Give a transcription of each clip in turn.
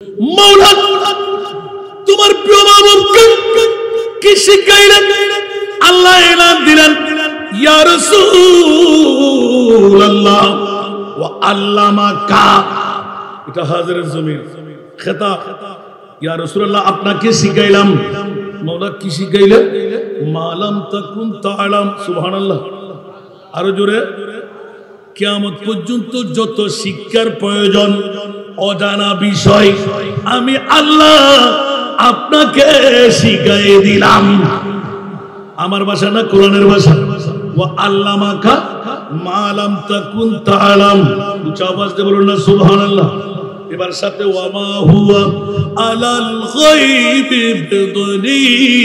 মৌলা তোমার প্রিয় মাবুদকে কি শিখাইলেন? আল্লাহ এলান দিলেন, ইয়া রাসূলুল্লাহ ওয়া আল্লামাকা। এটা হাজিরের জমির খেতাব। ইয়া রাসূলুল্লাহ আপনাকে শিখাইলাম। মৌলা কি শিখাইলেন? মালাম তাকুন তাআলাম। সুবহানাল্লাহ। আরো জোরে। কিয়ামত পর্যন্ত যত শিক্ষার প্রয়োজন, অজানা বিষয় আমি আল্লাহ আপনাকে শিখাই দিলাম। আমার ভাষা না, কোরআনের ভাষা। ওয়া আল্লামাকা মা লাম তাকুন তাআলাম। উচ্চ আওয়াজ দিয়ে বলুন না সুবহানাল্লাহ। এবার সাথে ওয়া মা হুয়া আলাল গায়বি বিদনীন।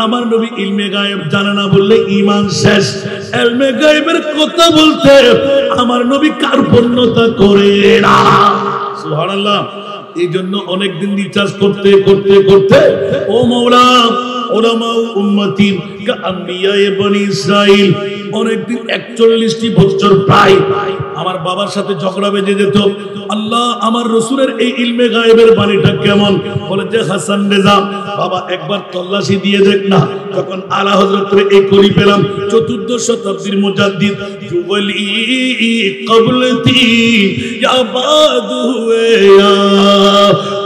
আমার নবী ইলমে গায়েব জানে না বললে ঈমান শেষ। ইলমে গায়েবের কথা বলতে আমার নবী কার্পণ্যতা করে না। সুবহানাল্লাহ। এই জন্য অনেকদিন রিচার্জ করতে করতে করতে ও মাওলা উলামা উম্মতি কা আম্বিয়ায়ে বনি ইসরাইল অনেকদিন 41টি বছর প্রায় আমার বাবার সাথে ঝগড়া বেজে যেত। আল্লাহ আমার রাসূলের এই ইলমে গায়েবের বাণীটা কেমন? বলে যে হাসান রেজা বাবা একবার তল্লাশি দিয়ে দেখ না। যখন আলা হযরতের এই কলি পেলাম 14 শতাব্দীর মুজাদ্দিদ জুবলি কবলতি ইয়া বাদ হুয়ে ইয়া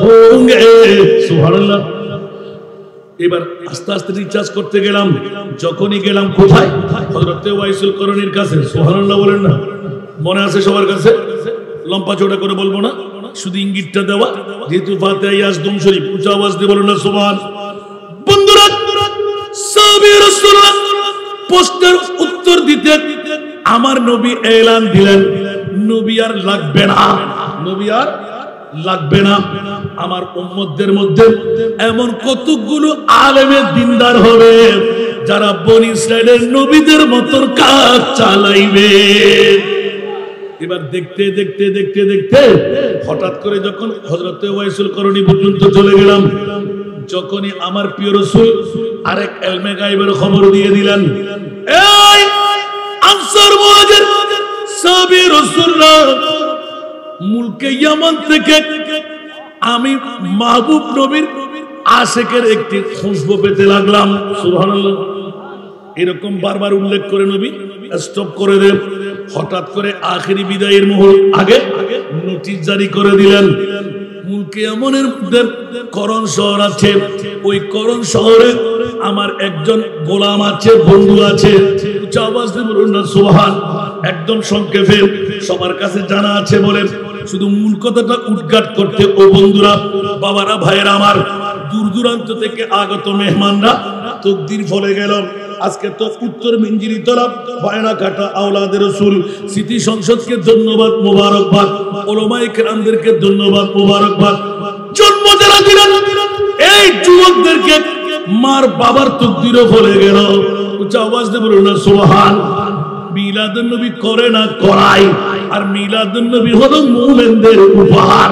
হোঙ্গে। সুবহানাল্লাহ। এবার আস্তে আস্তে রিচার্জ করতে গেলাম। যখনই গেলাম কোথায়? হযরত ওয়াইসুল করণীর কাছে। সুবহানাল্লাহ বলেন না? মনে আছে সবার কাছে? লম্বা চওড়া করে বলবো না, শুধু ইঙ্গিতটা দেওয়া। যেহেতু ফাতিহা ইয়াজদুম শরীফ, উচ্চ আওয়াজ দিয়ে বলুন না সুবহান। বন্ধুরা সাহাবী রাসূলুল্লাহ প্রশ্নের উত্তর দিতে আমার নবী এলান দিলেন, নবী আর লাগবে না, নবী আর লাগবে না। আমার উম্মতদের মধ্যে এমন কতগুলো আলেমে দিনদার হবে যারা বনি ইসরাইলের নবীদের মতন কাজ চালাইবে। এবার দেখতে দেখতে দেখতে দেখতে হঠাৎ করে যখন হযরত ওয়াইসুল করণী পর্যন্ত চলে গেলাম, যখনই আমার প্রিয় রাসূল আরেক ইলমে গায়েবের খবর দিয়ে দিলেন, এই আনসার মুহাজির সাহাবী রাসূলরা মুলকে ইয়ামান থেকে আমি মাহবুব নবীর আশিকের একটি খুশবু পেতে লাগলাম। সুবহানাল্লাহ। এরকম বারবার উল্লেখ করে নবী স্টপ করে দেন। হঠাৎ করে আখেরি বিদায়ের মুহূর্ত আগে নোটিশ জারি করে দিলেন, মুলকে ইয়ামানের মধ্যে করণ শহর আছে, ওই করণ শহরে আমার একজন গোলাম আছে, বন্ধু আছে। উচ্চ আওয়াজ দিয়ে বলুন না সুবহান। একদম সংক্ষেপে সবার কাছে জানা আছে বলেন, শুধু মূল কথাটা উদ্ঘাট করতে ও বন্ধুরা, বাবারা, ভাইয়েরা আমার, দূর দূরান্ত থেকে আগত মেহমানরা তকদির ফলে গেল। আজকে তো উত্তর মিঞ্জিরিতলা বায়নাঘাটা আওলাদে রাসূল স্মৃতি সংসদকে ধন্যবাদ, মোবারকবাদ। উলামায়ে কেরামদেরকে ধন্যবাদ, মোবারকবাদ। জন্ম যারা দিলেন এই যুবকদেরকে মার বাবার তকদিরও ফলে গেল। উচ্চ আওয়াজ দিয়ে বলুন না সুবহান। মিলাদুন নবী করে না করাই, আর মিলাদুন নবী হলো মুমিনদের উপহার।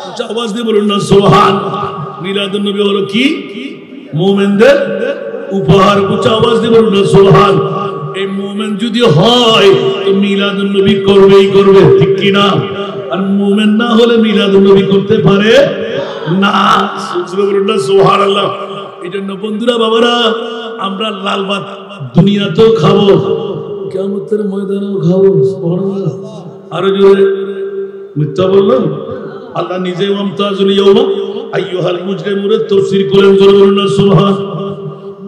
উচ্চ আওয়াজ দিয়ে বলুন না সুবহান। মিলাদুন নবী হলো কি? মুমিনদের উপহার। উচ্চ আওয়াজ দিয়ে বলুন না সুবহান। এই মুমিন যদি হয় তো মিলাদুন নবী করবেই করবে, ঠিক কি না? আর মুমিন না হলে মিলাদুন নবী করতে পারে না। বলুন না সুবহানাল্লাহ। এই জন্য বন্ধুরা, বাবারা, আমরা লাল ভাত দুনিয়াতেও খাবো, কিয়ামতের ময়দানেও খাবো। সুবহানাল্লাহ। আরো জোরে মিথ্যা বললাম? আল্লাহ নিজে ওয়ামতাজুল ইয়াওমা আইয়ুহাল মুজরিমুনের তাফসীর করেন, জোরে বলুন না সুবহান।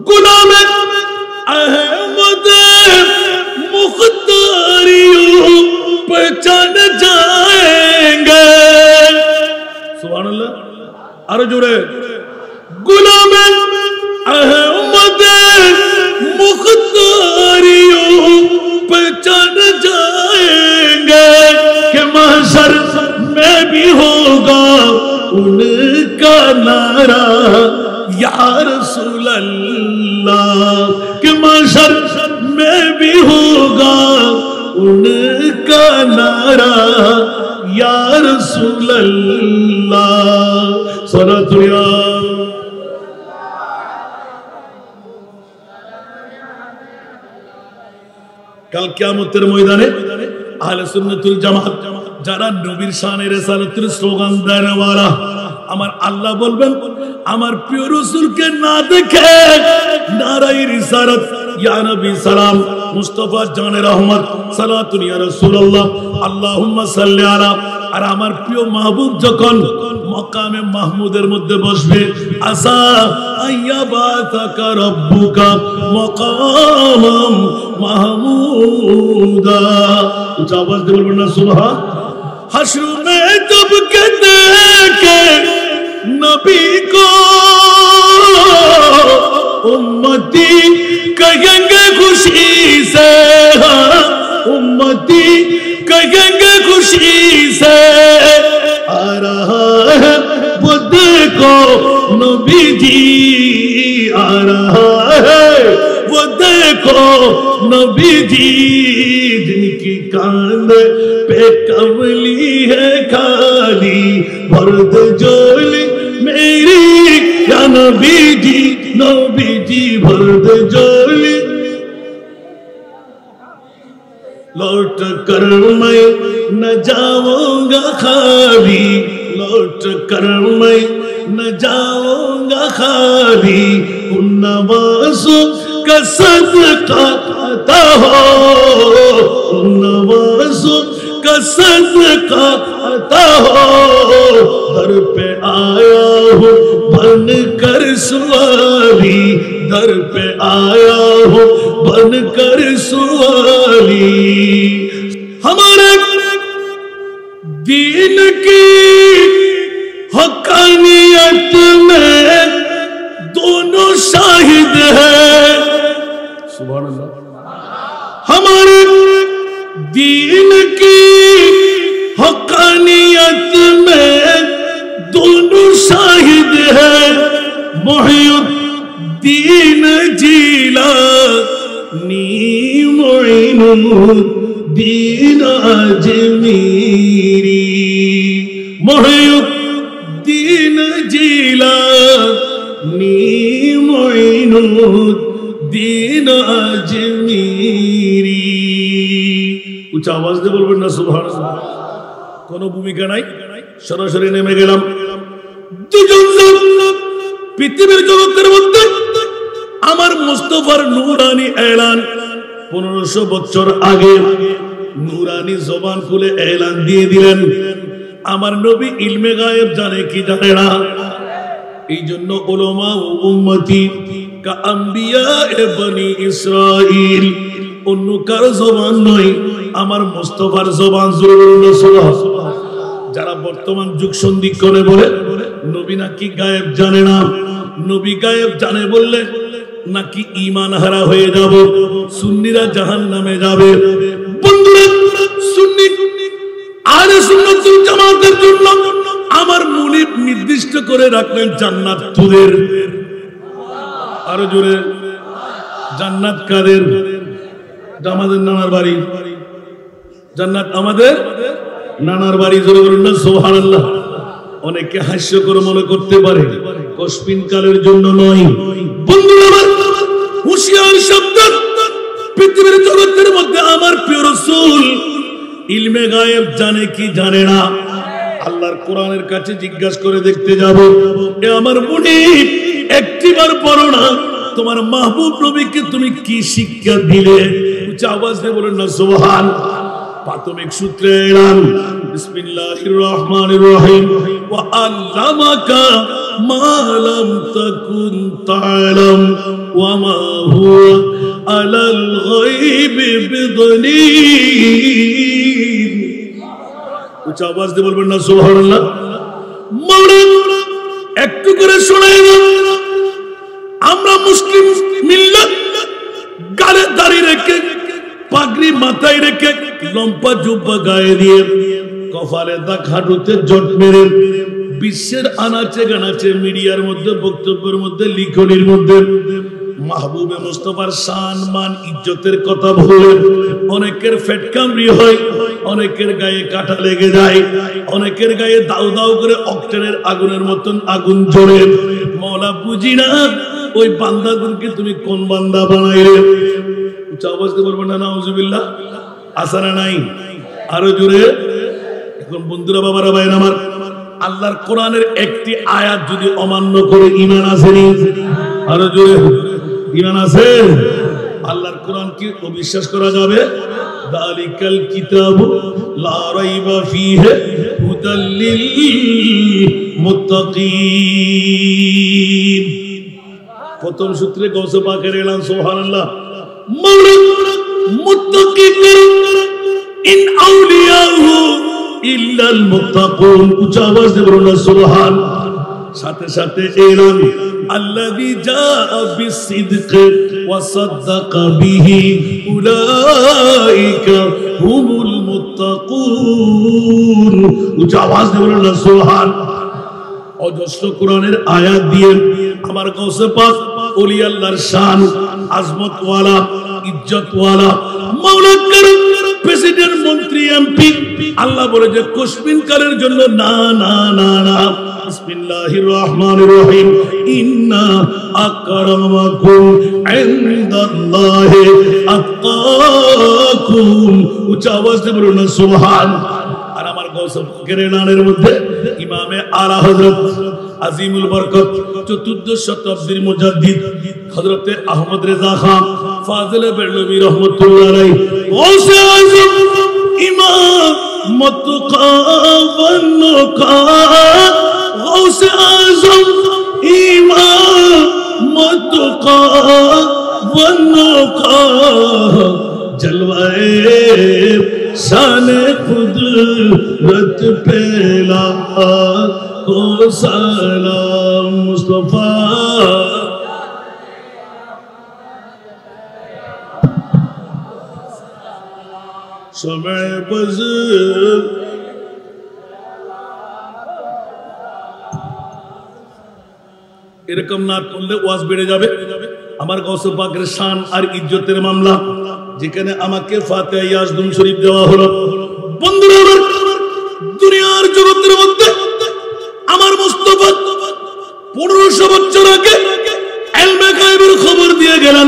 গুলামে আহমদ মুখতারিয়ো পহচান যায়েঙ্গে। সুবহানাল্লাহ। আরো জোরে। গুলামে अहमद मुख्तारियों पहचान जाएंगे कि महशर में भी होगा उनका नारा या रसूल अल्लाह, कि महशर में भी होगा उनका नारा या रसूल अल्लाह। सलातुल्लाह। কাল কিয়ামতের ময়দানে আহলে সুন্নাতুল জামাত যারা নবীর শানে রিসালাতের স্লোগান দেওয়ালা, আমার আল্লাহ বলবেন আমার প্রিয় রাসূলকে না দেখে নারায়ে রিসালাত ইয়া নবী সালাম মুস্তাফা জানে রহমত সালাতুন ইয়া রাসূলুল্লাহ আল্লাহুম্মা সাল্লি আলা, আর আমার প্রিয় মাহবুব যখন মাকামে মাহমুদের মধ্যে বসবে আসা আইয়াবাতাকা রাব্বুকা মাকামাম মাহমুদা, উচ্চ আওয়াজ দিয়ে বলবেন না সুবহান। हश्र में जब के देखे नबी को उम्मती कहेंगे खुशी से, उम्मती कहेंगे खुशी से आ रहा है वो देखो नबी जी आ रहा है वो देखो नबी जी, जिनकी कांधे पे कमली है खाली भरद जोली मेरी या नबी जी भरद जोली, लौट कर मैं न जाऊंगा खाली, लौट कर मैं न जाऊंगा खाली, उन नवाज़ों का सदका अता हो, उन नवाज़ों का सदका अता हो, दर पे आया हूँ बन कर सवाली, दर पे आया हूँ बन कर सवाली, हमारे दीन की हक़ानियत में दोनों शाहिद है, सुभान अल्लाह, हमारे दीन की हक़ानियत में दोनों शाहिद है, मुहियुद्दीन जीलानी मुइनुद्दीन अजमीरी, मुहियुद्दीन जीलानी मुइनुद्दीन अजमीरी, উচ্চ আওয়াজ দিয়ে বলবেন না সুবহানাল্লাহ। কোনো ভূমিকা নাই, সরাসরি নেমে গেলাম। পৃথিবীর জগতের মধ্যে আমার মুস্তাফার নূরানি এলান 1500 বছর আগে নূরানি জবান খুলে এলান দিয়ে দিলেন, আমার নবী ইলমে গায়েব জানে কি জানে না। এই জন্য উলামা ও উম্মতি কা আম্বিয়া এ বনি ইসরাইল, অন্য কারো জবান নয়, আমার মুস্তাফার জবান। যারা বর্তমান যুগ সন্ধিক্ষণে বলে নবী নাকি গায়েব জানে না, নবী গায়েব জানে বললে নাকি ঈমান হারা হয়ে যাব, সুন্নিরা জাহান্নামে যাবে। বন্ধুরা, সুন্নি আহলে সুন্নাত ওয়াল জামাতের জন্য আমার মুনিব নির্দিষ্ট করে রাখলেন জান্নাত তোদের। আরো জোরে, জান্নাত কাদের? আমাদের নানার বাড়ি, জান্নাত আমাদের নানার বাড়ি। জোরে বলুন না সুবহানাল্লাহ। অনেকে হাস্য করে মনে করতে পারে কসপিন কালের জন্য নয়। বন্ধুরা, হুঁশিয়ার সাবধান, পৃথিবীর জগতের মধ্যে আমার প্রিয় রাসূল ইলমে গায়েব জানে কি জানে না? আল্লাহর কোরআনের কাছে জিজ্ঞাসা করে দেখতে যাব। এ আমার মুনিব, একটিবার পড়ো না তোমার মাহবুব নবীকে তুমি কি শিক্ষা দিলে? উচ্চ আওয়াজ দিয়ে বলেন না সুবহান। প্রাথমিক সূত্রে এলাম, বিসমিল্লাহির রহমানির রহিম, ওয়া আল্লামাকা মা লাম তাকুন তা'লাম ওয়া মা হুয়া আলাল গায়বি বিদনীন। উচ্চ আওয়াজ দিয়ে বলবেন না সুবহানাল্লাহ। মাওলানা একটু করে শোনাই না, আমরা মুসলিম মিল্লাত গালে দাড়ি রেখে, পাগড়ি মাথায় রেখে, লম্বা জুব্বা গায়ে দিয়ে, কপালে দাগ, হাঁটুতে জট মেরে, বিশ্বের আনাচে গানাচে, মিডিয়ার মধ্যে, বক্তব্যের মধ্যে, লিখনির মধ্যে মাহবুবে মুস্তাফার শান মান ইজ্জতের কথা বলে অনেকের ফেট কামড়ি হয়, অনেকের গায়ে কাঁটা লেগে যায়, অনেকের গায়ে দাউ দাউ করে অক্টেনের আগুনের মতন আগুন জ্বলে। মওলা বুঝি না ওই বান্দাদেরকে তুমি কোন বান্দা বানাইলে? উচ্চ আওয়াজ দিয়ে বলবেন না নাউজুবিল্লাহ। আসে না নাই? আরো জোরে। এখন বন্ধুরা বাবারা ভাইরা আমার, আল্লাহর কোরআনের একটি আয়াত যদি অমান্য করে ঈমান আসেনি? আরো জোরে ঈমান আছে? আল্লাহর কোরআন কি অবিশ্বাস করা যাবে? যালিকাল কিতাবু লা রাইবা ফীহি হুদাল লিল মুত্তাকিন। প্রথম সূত্রে গৌসে পাকের এলান সুবহানাল্লাহ। মাওলা মুত্তাকিন ইন আউলিয়াহু ইল্লাল মুত্তাকুন। উচ্চ আওয়াজ দিয়ে বলুন সুবহান। সাথে সাথে এলান আল্লাযী জাআ বিসসিদক ওয়া সাদ্দাকা বিহি উলাইকা হুমুল মুত্তাকুন। উচ্চ আওয়াজ দিয়ে বলুন সুবহান। অজস্র কোরআনের আয়াত দিয়ে আমার গৌসে পাক ওলি আল্লাহর শান, আজমত ওয়ালা, ইজ্জত ওয়ালা, মাওলা কারীম, প্রেসিডেন্ট, মন্ত্রী, এমপি, আল্লাহ বলে যে কুসমিনকারের জন্য না না না না। বিসমিল্লাহির রহমানির রহিম। ইন্না আকরামাকুম ইনদাল্লাহি আতকাকুম। উচ্চ আওয়াজ দিয়ে বলুন সুবহান। আর আমার গৌসে পাকের এলানের মধ্যে ইমামে আলা হযরত আজিমুল বরকত চতুর্দশ শতাব্দীর মুজাদ্দিদ হযরতে আহমদ রেজা খান ফাজিলে বেরলভী রাহমাতুল্লাহ আলাইহি গৌসে আযম ইমাম মুতকা ওয়ান্নুকা। গৌসে আযম ইমাম মুতকা ওয়ান্নুকা। जलवाए शाने कुदरत पेला को सलाम मुस्तफा। समय बज এরকম না করলে ওয়াজ বেড়ে যাবে। আমার গৌসে পাকের শান আর ইজ্জতের মামলা, যেখানে আমাকে ফাতিহা ইয়াজদুম শরীফ দেওয়া হলো। বন্ধুরা, দুনিয়ার জগতের মধ্যে আমার মুস্তাফা 1500 বছর আগে ইলমে গায়বের খবর দিয়ে গেলেন।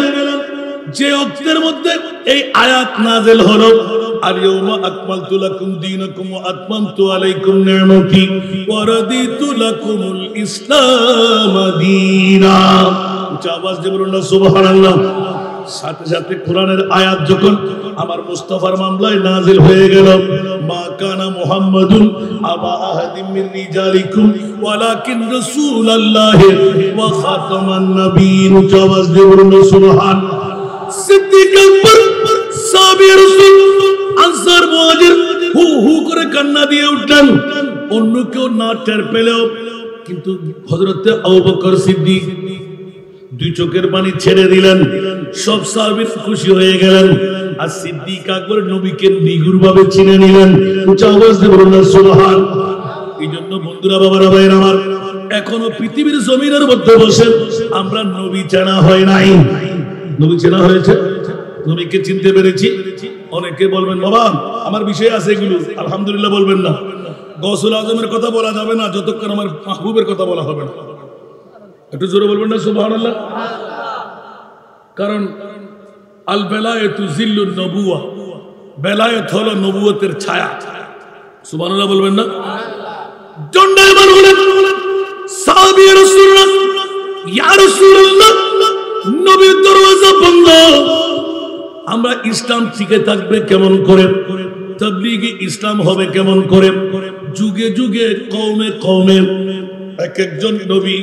যে ওয়াক্তের মধ্যে এই আয়াত নাযিল হলো, আল ইয়াউমা আকমালতু লাকুম দীনাকুম ওয়া আতমামতু আলাইকুম নি'মাতি ওয়া রাদিতু লাকুমুল ইসলাম দীনা। উচ্চ আওয়াজ দিয়ে বলুন সুবহানাল্লাহ। সাথে সাথে কোরআনের আয়াত যখন আমার মুস্তাফার মামলায় নাযিল হয়ে গেল, মা কানা মুহাম্মাদুন আবা আহাদিম মিন রিজালিকুম ওয়ালাকিন রাসূলুল্লাহি ওয়া খাতামান নবিয়্যিন। আওয়াজ দিয়ে বলুন সুবহান। সিদ্দিক আকবর, সাহাবী রাসূল, আনসার, মুহাজির হু হু করে কান্না দিয়ে উঠলেন। অন্য কেউ না টের পেলেও কিন্তু হযরতে আবু বকর সিদ্দিক দুই চোখের পানি ছেড়ে দিলেন। সব সাহাবী খুশি হয়ে গেলেন। আর সিদ্দিক আকবর নবীকে নিগুড় ভাবে চিনে নিলেন। উচ্চ আওয়াজ দিয়ে বলুন সুবহান। এই জন্য বন্ধুরা বাবারা ভাইরা আমার, এখনো পৃথিবীর জমিনের মধ্যে বসে আমরা নবী চেনা হয় নাই। নবী চেনা হয়েছে, নবীকে চিনতে পেরেছি। অনেকে বলবেন বাবা আমার বিষয় আছে এগুলো, আলহামদুলিল্লাহ বলবেন না। গৌসুল আজমের কথা বলা যাবে না যতক্ষণ আমার মাহবুবের কথা বলা হবে না। একটু জোরে বলবেন না সুবহানাল্লাহ। কারণ আল বেলায়েতু জিল্লুন নবুওয়া, বেলায়েত হলো নবুয়তের ছায়া। সুবহানাল্লাহ বলবেন না? জন্ডাইমান বলেন সাহাবী রাসূলুল্লাহ, ইয়া রাসূলুল্লাহ নবীর দরওয়াজা বন্ধ, আমরা ইসলাম টিকে থাকবে কেমন করে, তাবলীগে ইসলাম হবে কেমন করে। যুগে যুগে কওমে কওমে এক একজন নবী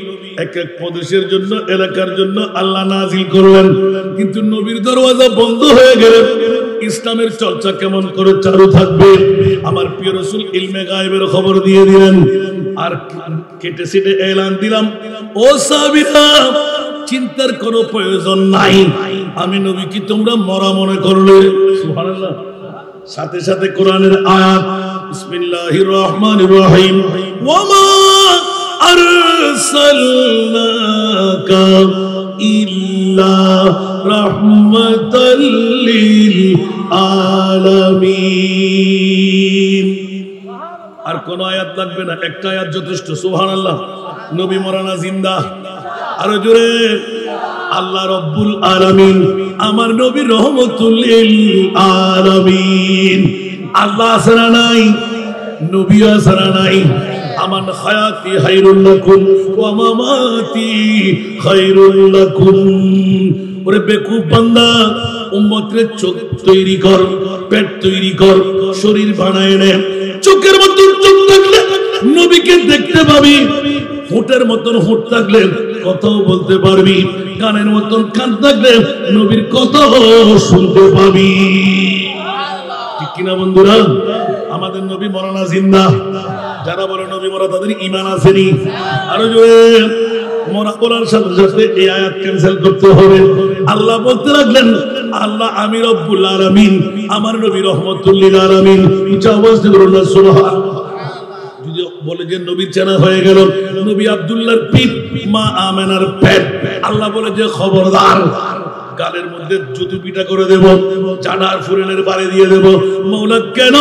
এক এক প্রদেশের জন্য, এলাকার জন্য আল্লাহ নাজিল করলেন। কিন্তু নবীর দরওয়াজা বন্ধ হয়ে গেলে ইসলামের চর্চা কেমন করে চালু থাকবে? আমার প্রিয় রাসূল ইলমে গায়বের খবর দিয়ে দিলেন। আর কেটে সেটে এলান দিলাম, ও সাহাবীরা চিন্তার কোনো প্রয়োজন নাই, আমি নবী কি তোমরা মরা মনে করলে? সুবহানাল্লাহ। সাথে সাথে কোরআনের আয়াত, বিসমিল্লাহির রহমানির রহিম, ওয়া মা আরসালনাকা ইল্লা রাহমাতাল লিল আলামিন। আর কোন আয়াত লাগবে না, একটা আয়াত যথেষ্ট। সুবহানাল্লাহ। নবী মরানা জিন্দা, আরো জোরে আল্লাহ রব্বুল আলামিন আমার নবী রহমতুল লিল আলামিন। আল্লাহ আছে না নাই? নবী আসারা নাই। আমান হায়াতি খায়রুল লাকুম ওয়া মামাতি খায়রুল লাকুম। ওরে বেকুব বান্দা, উম্মতের চোখ তৈরি কর, পেট তৈরি কর, শরীর বানায় নে। চোখের মতন চোখ থাকলে নবীকে দেখতে পাবি, হোঁটের মতন হোঁট থাকলে কথাও বলতে পারবি, কানের মতন কান থাকলে নবীর কথাও শুনতে পাবি। ঠিক কিনা বন্ধুরা? আমাদের নবী মরা না জিন্দা? যারা বলে নবী মরা তাদের ঈমান আসেনি। আরো জোরে মরা বলার সাথে সাথে এই আয়াত ক্যান্সেল করতে হবে। আল্লাহ বলতে লাগলেন, আল্লাহ আমি রব্বুল আলামিন, আমার নবী রহমাতুল লিল আলামিন। উচ্চ আওয়াজ দিয়ে বলুন না সুবহানাল্লাহ। যদি বলে যে নবীর চেনা হয়ে গেল, নবী আব্দুল্লাহর পিঠ, মা আমেনার পেট। আল্লাহ বলে যে খবরদার, গালের মধ্যে জুতু পিটা করে দেব, জানার ফুরেনের বাড়ি দিয়ে দেব। মাওলা কেন?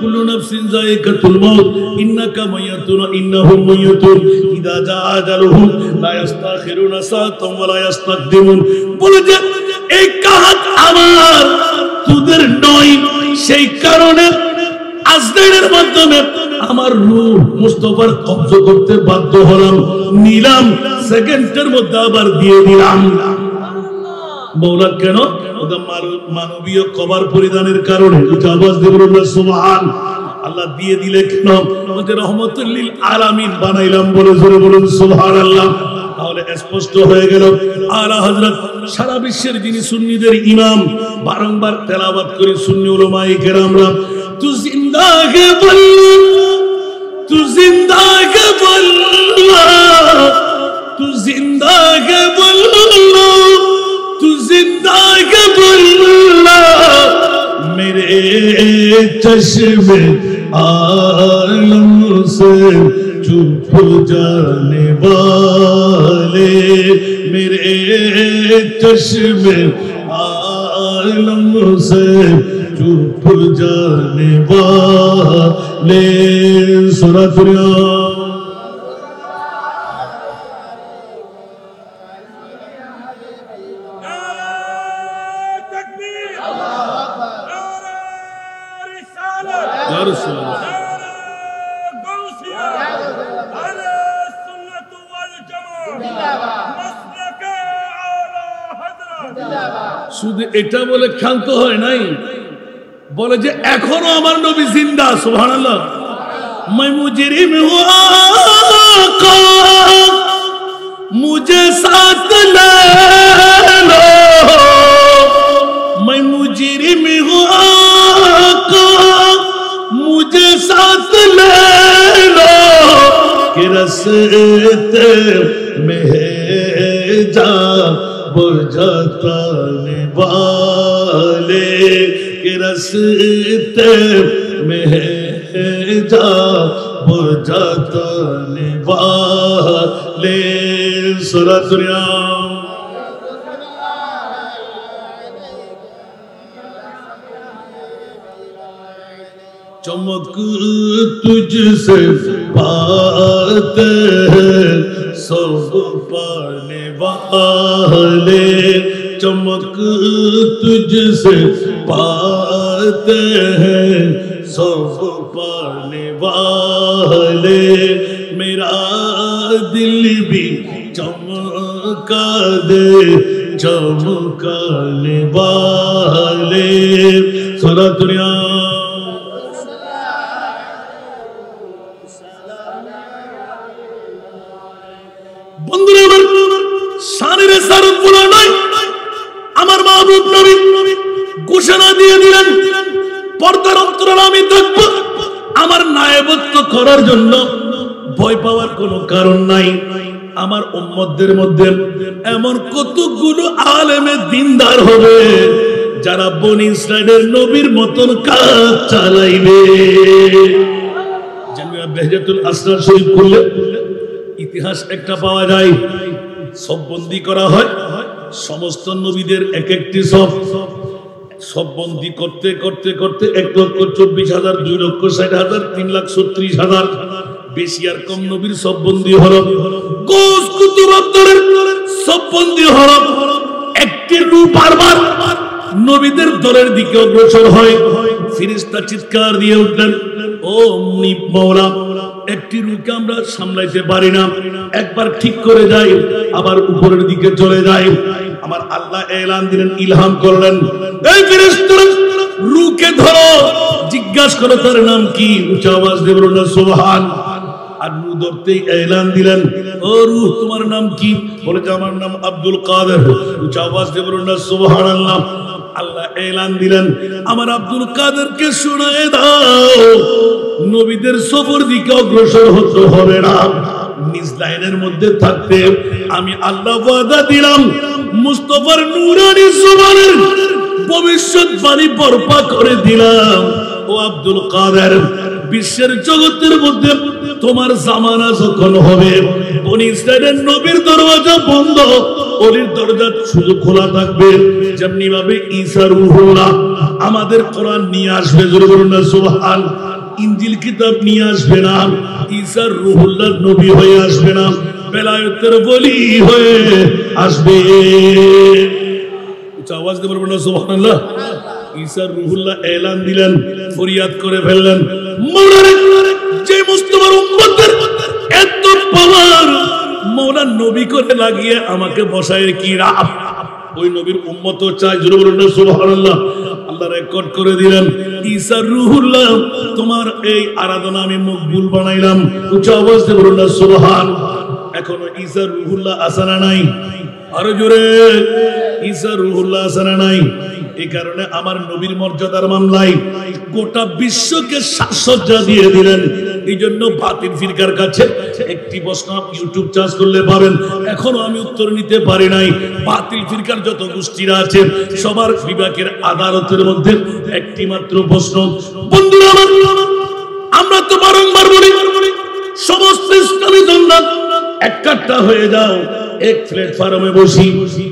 কুল্লু নাফসিন যায়িকাতুল মাউত, ইন্নাকা মাইয়াতুন ইন্নাহুম মাইয়াতুন, ইযা জাআ আজালুহুম লা ইস্তাখিরুনা সাআতান ওয়া লা ইস্তাকদিমুন। বলে যে এই কাহাত আমার, তোদের নয়, সেই কারণে আজরাইলের মাধ্যমে আমার রূহ মুস্তাফার কবজ করতে বাধ্য হলাম, নিলাম, সেকেন্ডের মধ্যে আবার দিয়ে দিলাম। মৌলা কেন? ওটা মানবীয় কবর পরিধানের কারণে। আওয়াজ দিয়ে বলুন সুবহান। আল্লাহ দিয়ে দিলে কেন? ওদের রহমাতুল লিল আলামিন বানাইলাম বলে জোরে বলুন সুবহানাল্লাহ। তাহলে স্পষ্ট হয়ে গেল, আলা হযরত সারা বিশ্বের যিনি সুন্নিদের ইমাম, বারংবার তেলাওয়াত করে সুন্নি উলামায়ে কেরামরা, তু জিন্দা হে বল্লাহ, তু জিন্দা হে বল্লাহ, তু জিন্দা হে বল্লাহ, तू जिंदा है बोलना, मेरे चश्मे आलम से चुप जाने वाले, मेरे चश्मे आलम से चुप जाने वाले। सूरत শুধু এটা বলে ক্ষান্ত হয় নাই, বলে যে এখনো আমার নবী জিন্দা। সুবহানাল্লাহ। मैं मुजरिम हुआ मुझे साथ ले लो, मैं मुजरिम हुआ मुझे साथ ले लो, कि रस्ते में जा बुझाने वाले, कि रस्ते में जा बुझाने वाले। सूरत दुनिया चमक तुझसे पाते हैं सब पाने वाले, चमक तुझसे पाते हैं सब पाने वाले, मेरा दिल भी चमका दे चमकाने वाले। सूरत दुनिया বন্ধুরা আমার শানের সারত বলা নাই, আমার মাহবুব নবী ঘোষণা দিয়ে দিলেন, পর্দার অন্তরালে আমি থাকবো, আমার নায়েবত্ব করার জন্য ভয় পাওয়ার কোনো কারণ নাই। আমার উম্মতদের মধ্যে এমন কতগুলো আলেমে দিনদার হবে যারা বনি ইসরাইলের নবীর মতন কাজ চালাইবে। জানবিরা বেহজাতুল আসরার শরীফ করলে ইতিহাস একটা পাওয়া যায়, সব বন্দি করা হয়, সমস্ত নবীদের এক একটি সব বন্দি করতে করতে করতে 1,24,000, 2,60,000, 3,36,000, বেশি আর কম নবীর সব বন্দি হল। গোস কুতুব আব্দুলের সব বন্দি হল। একটি রূপ বারবার নবীদের দলের দিকে অগ্রসর হয়। ফেরেশতা চিৎকার দিয়ে উঠলেন, ও ও মওলা, একটি রুকে আমরা সামলাইতে পারি না, একবার ঠিক করে যাই আবার উপরের দিকে চলে যাই। আমার আল্লাহ এলান দিলেন, ইলহাম করলেন, এই ফেরেশতারা রুকে ধরো, জিজ্ঞাসা করো তার নাম কি, উচ্চ আওয়াজ দিয়ে বলুন না সুবহান। আর রূহ ধরতেই এলান দিলেন, ও রূহ তোমার নাম কি? বলে যে আমার নাম আব্দুল কাদের। উচ্চ আওয়াজ দিয়ে বলুন না সুবহানাল্লাহ। আল্লাহ এলান দিলেন, আমার আব্দুল কাদেরকে শোনায় দাও, নবীদের সফর দিকে অগ্রসর হতে হবে না, নিজ লাইনের মধ্যে থাকতে আমি আল্লাহ ওয়াদা দিলাম মুস্তাফার নূরানী জবানের ভবিষ্যৎবাণী বরপা করে দিলাম। ও আব্দুল কাদের, বিশ্বের জগতের মধ্যে তোমার জামানা যখন হবে, বনি ইসরাইলের নবীর দরওয়াজা বন্ধ, ওলির দরজা শুধু খোলা থাকবে। যেমনি ভাবে ঈসা রূহুল্লাহ আমাদের কোরআন নিয়ে আসবে, জোরে বলুন না সুবহান। ইনজিল কিতাব নিয়ে আসবে না, ঈসা রূহুল্লাহ নবী হয়ে আসবে না, বেলায়েতের ওলি হয়ে আসবে। আওয়াজ দিয়ে বলবেন না সুবহানাল্লাহ। ঈসা রূহুল্লাহ এলান দিলেন, ফরিয়াদ করে ফেললেন, মওলানা যে মুস্তাফার উম্মতের এত পাওয়ার, মওলা নবী করে লাগিয়ে আমাকে বসায় কি রাব, ওই নবীর উম্মত চাই, জোরে বলুন না সুবহানাল্লাহ। আল্লাহ রেকর্ড করে দিলেন, ঈসা রূহুল্লাহ তোমার এই আরাধনা আমি মকবুল বানাইলাম। উচ্চ আওয়াজ দিয়ে বলুন না সুবহান। এখনো ঈসা রূহুল্লাহ আছে না নাই? আরো জোরে, ঈসা রূহুল্লাহ আছে না নাই? এই কারণে আমার নবীর মর্যাদার মামলায় গোটা বিশ্বকে সাজসজ্জা দিয়ে দিলেন। এই জন্য বাতিল ফিরকার কাছে একটি প্রশ্ন ইউটিউব চার্জ করলে পাবেন, এখনো আমি উত্তর নিতে পারি নাই। বাতিল ফিরকার যত গোষ্ঠীরা আছে সবার বিভাগের আদালতের মধ্যে একটি মাত্র প্রশ্ন, বন্ধুরা আমরা তো বারংবার বলি সমস্ত ইসলামী দলদার একটা হয়ে যাও, এক প্ল্যাটফর্মে বসি,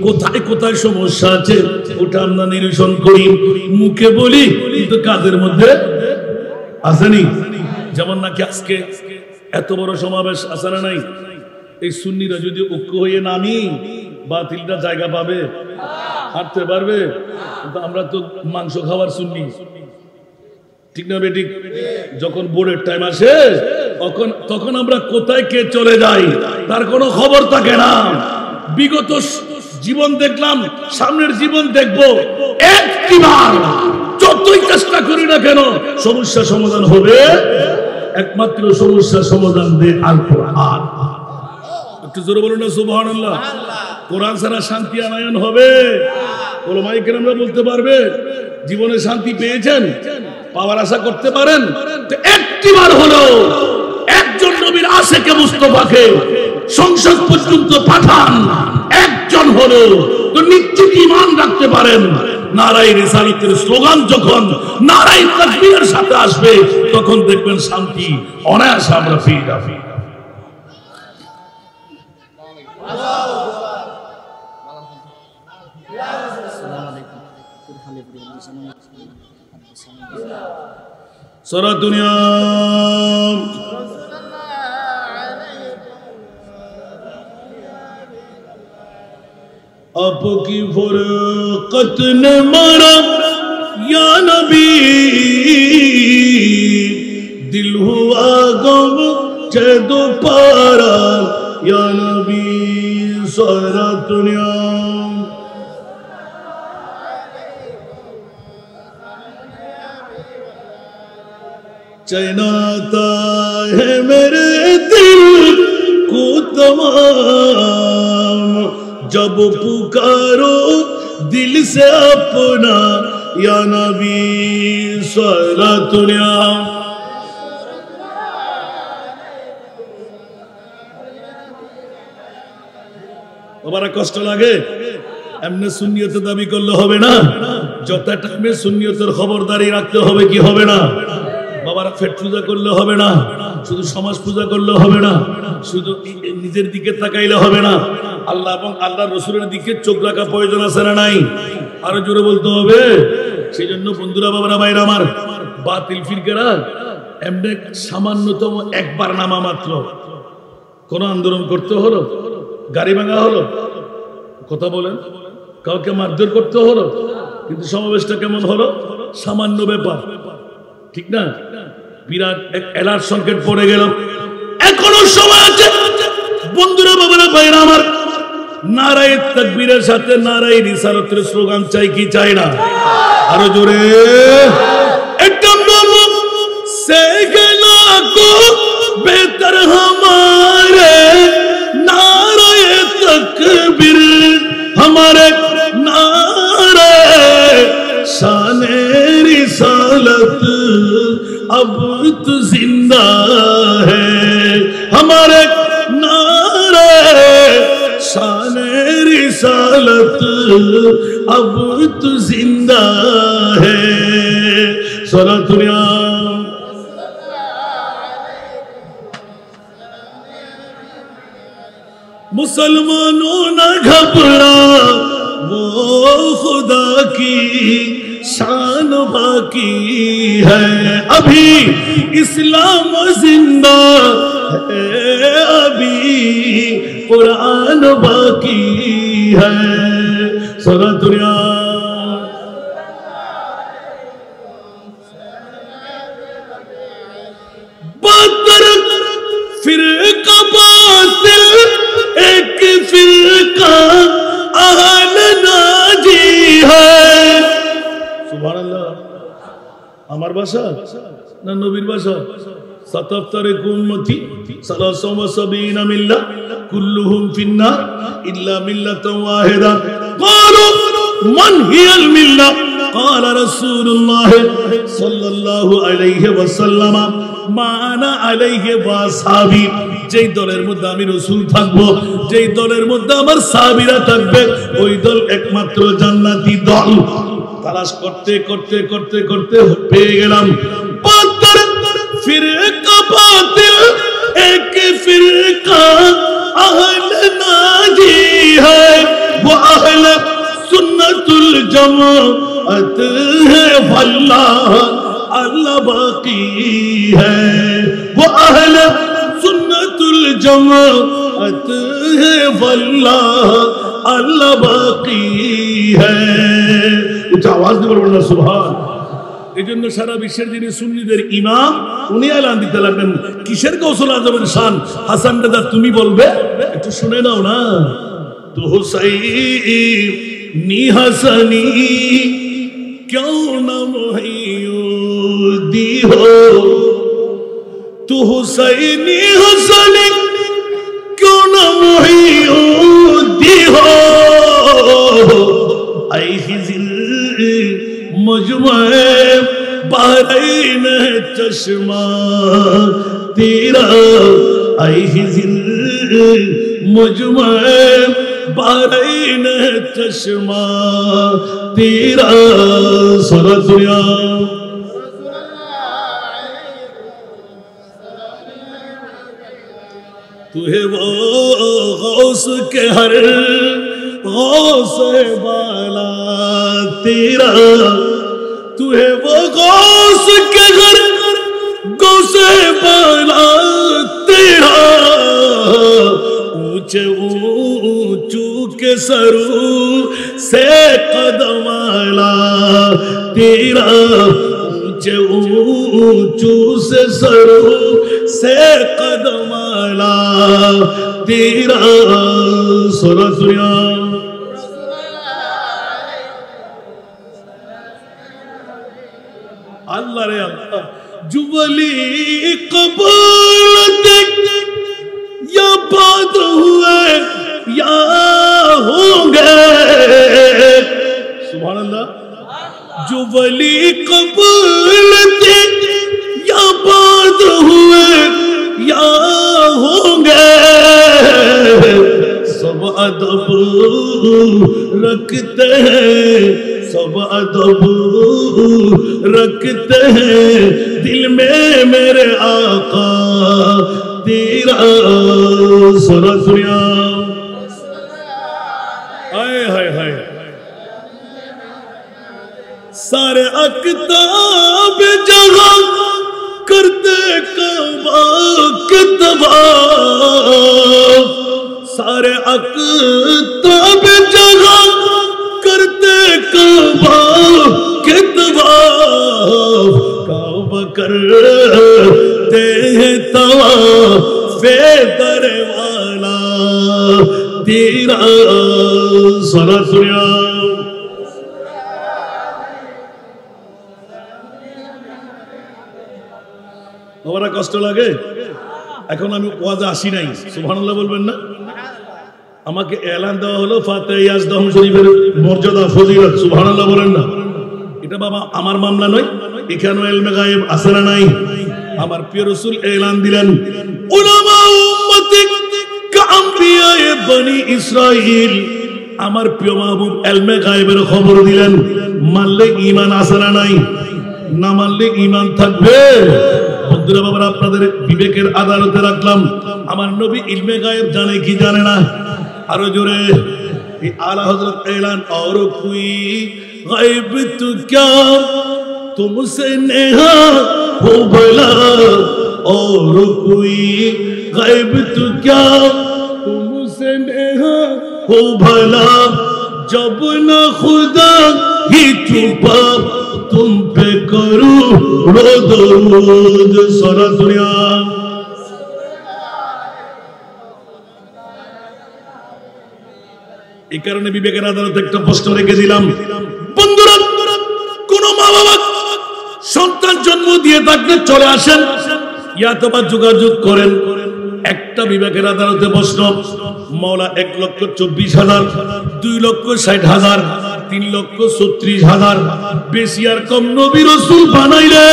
কোথায় কোথায় সমস্যা আছে ওটা আমরা নিরসন করি, মুখে বলি কিন্তু কাজের মধ্যে আসেনি। যেমন নাকি আজকে এত বড় সমাবেশ আছে না নাই? এই সুন্নিরা যদি ঐক্য হয়ে নামি, বাতিলটা জায়গা পাবে, হাঁটতে পারবে। কিন্তু আমরা তো মাংস খাওয়ার সুন্নি, ঠিক না বেঠিক? যখন বোর্ডের টাইম আসে তখন আমরা কোথায় কে চলে যাই তার কোনো খবর থাকে না। বিগত জীবন দেখলাম, সামনের জীবন দেখবো, একটিবার যতই চেষ্টা করি না কেন সমস্যা সমাধান হবে একমাত্র সমস্যা সমাধান দিয়ে আল কোরআন। একটু জোরে বলুন না সুবহানাল্লাহ। কোরআন ছাড়া শান্তি আনয়ন হবে? ওলামায়ে কেরামরা বলতে পারবে জীবনে শান্তি পেয়েছেন, পাওয়ার আশা করতে পারেন? তো একটিবার হলো একজন নবীর আশেকে মুস্তাফাকে সংসদ পর্যন্ত পাঠান, একজন হলো তো নিশ্চিত ঈমান রাখতে পারেন। নারায়ে রিসালাতের স্লোগান যখন নারায়ে তাকবীরের সাথে আসবে তখন দেখবেন শান্তি অনায়াসে আমরা পেয়ে যাব। सारा दुनिया आपकी फुरकत ने मारा या नबी, दिल हुआ गम चे दोबारा या नबी। सारा दुनिया चैनाता है मेरे दिल को तमाम, जब पुकारो दिल से अपना या नबी। सारा दुनिया বাবারা কষ্ট লাগে, এমনি সুন্নিয়তের দাবি করলে হবে না, যত টাইমে সুন্নিয়তের খবরদারি রাখতে হবে কি হবে না? বাবারা পেট পূজা করলে হবে না, শুধু সমাজ পূজা করলে হবে না, শুধু নিজের দিকে তাকাইলে হবে না, আল্লাহ এবং আল্লাহর রাসূলের দিকে চোখ রাখা প্রয়োজন আছে না নাই? আরো জোরে বলতে হবে। সেই জন্য বন্ধুরা, বাবারা, ভাইরা আমার, বাতিল ফিরকারা এমনি সামান্যতম একবার নামা মাত্র কোন আন্দোলন করতে হলো, গাড়ি ভাঙা হলো, কথা বলেন, কাউকে মারধর করতে হলো, কিন্তু সমাবেশটা কেমন হলো? সামান্য ব্যাপার, ঠিক না? বিরাট এক এলার সংকেত পড়ে গেল। এখনো সময় আছে বন্ধুরা, বাবারা, ভাইরা আমার, নারায়ে তাকবীরের সাথে নারায়ে রিসালাতের স্লোগান চাই কি চাই না? আরো জোরে একদম বলো, সেগনা কো বেহতর हमारे नारे तकबीर हमारे नारे शाने रिसालत अब तो जिंदा है हमारे नारे शाने रिसालत अब तो जिंदा है। सारा दुनिया मुसलमानों न घबरा, वो खुदा की शान बाकी है, अभी इस्लाम जिंदा है, अभी कुरान बाकी है। सारा दुनिया बदर फिरका बातिल एक फिरका अहल नाजी है। सुभान अल्लाह। আমার ভাষা না নবীর ভাষা? 77 উম্মতি 73 মিল্লাহ কুল্লুহুম ফিন্নার ইল্লা মিল্লাতান ওয়াহিদা। ক্বালু মান হিয়াল মিল্লাহ? قال رسول الله صلى الله عليه وسلم ما انا عليه واصحابي। যেই দলের মধ্যে আমি রাসূল থাকবো, যেই দলের মধ্যে আমার সাহাবীরা থাকবে, ওই দল একমাত্র জান্নাতি দল। তালাশ করতে করতে করতে করতে পেয়ে গেলাম। বাদর ফিরকা বাতিল এক ফিরকা আহল নাজি है, वो अहल सुन्नतुल जमाअत है, वल्लाह अल्लाह बाकी है, वो अहल सुन्नतुल जमाअत है, वल्लाह अल्लाह बाकी है। উচ্চ আওয়াজ দিয়ে বলবেন না সুবহান। এই জন্য সারা বিশ্বের যিনি সুন্নিদের ইমাম, উনি এলান দিতে লাগলেন, কিসের গৌসুল আজমের শান? হাসান দাদা তুমি বলবে, একটু শুনে নাও না। তো হুসাইনি হাসানি क्यों न मुहय्यदी हो, तू हुसैनी हसनी क्यों न मुहय्यदी हो, आई हिज़्र मुजमे बहरैन चश्मा तेरा, आई हिज़्र मुजमे बहरैन चश्मा तेरा। सारा दुनिया तू है वो गौस के हर गौस बाला तेरा, तू है वो गौस के हर गौस बाला तेरा, ऊंचे ऊंचू के सरू से कदमाला तेरा, ऊंचे ऊंचू से सरू से कदमाला तेरा। सारा दुनिया अल्लाह रे अल्लाह। जुबली कबूल या बाद हुए या होंगे, सुभान अल्लाह। जो वली कबूल थे या बाद हुए या होंगे, सब अदब रखते हैं, सब अदब रखते हैं, दिल में मेरे आका तेरा। सारा दुनिया हाय हाय हाय। सारे अक़ताब जहां करते कबा के तवाफ, सारे अक़ताब जहां करते कबा के तवाफ, काबा कर करते हैं तवाफ़े दरवाज़ा तेरा सरा सुनिया বাবারা কষ্ট লাগে এখন আমি ওয়াজে আসি নাই সুবহানাল্লাহ বলবেন না আমাকে এলান দেওয়া হলো ফাতিহা ইয়াজদাম শরীফের মর্যাদা ফজিলত সুবহানাল্লাহ বলেন না এটা বাবা আমার মামলা নয় এখানে ইলমে গায়েব আছে না নাই আমার প্রিয় রাসূল এলান দিলেন উলামা উম্মতি কাআম্বিয়ায়ে বনি ইসরাইল আমার প্রিয় মাহবুব ইলমে গায়েবের খবর দিলেন মানলে ঈমান আছে না নাই না মানলে ঈমান থাকবে বন্ধুরা বাবারা আপনাদের বিবেকের আদালতে রাখলাম আমার নবী ইলমে গায়েব জানে কি জানে না আরো জোরে এই আলা হযরত এলান और कोई गायब तो क्या तुमसे नेहा हो भला और कोई गायब तो क्या तुमसे नेहा हो भला जब न खुदा ही छुपा तुम पे करूं दरूद सारा दुनिया এই কারণে বিবেকের আদালতে একটা প্রশ্ন রেখে দিলাম বন্ধুরা কোন মা বাবা সন্তান জন্ম দিয়ে থাকলে চলে আসেন ইয়াতবা যোগাযোগ করেন একটা বিবেকের আদালতে প্রশ্ন মাওলা 1,24,000 2,60,000 3,36,000 বেশি আর কম নবী রাসূল বানাইলে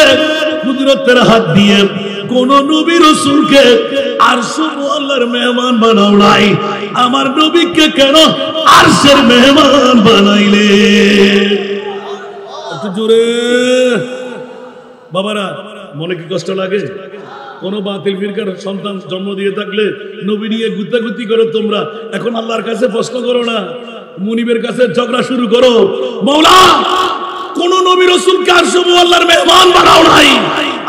কুদরতের হাত দিয়ে কোন নবী রাসূলকে আরশে আল্লাহর মেহমান বানাও নাই আমার নবীকে কেন আরশের মেহমান বানাইলে একটু জোরে বাবারা মনে কি কষ্ট লাগে কোন বাতিল ফিরকার সন্তান জন্ম দিয়ে থাকলে নবী নিয়ে গুতাগুতি করো তোমরা এখন আল্লাহর কাছে প্রশ্ন করো না মুনিবের কাছে ঝগড়া শুরু করো মাওলা কোন নবী রাসূলকে আরশে আল্লাহর মেহমান বানাও নাই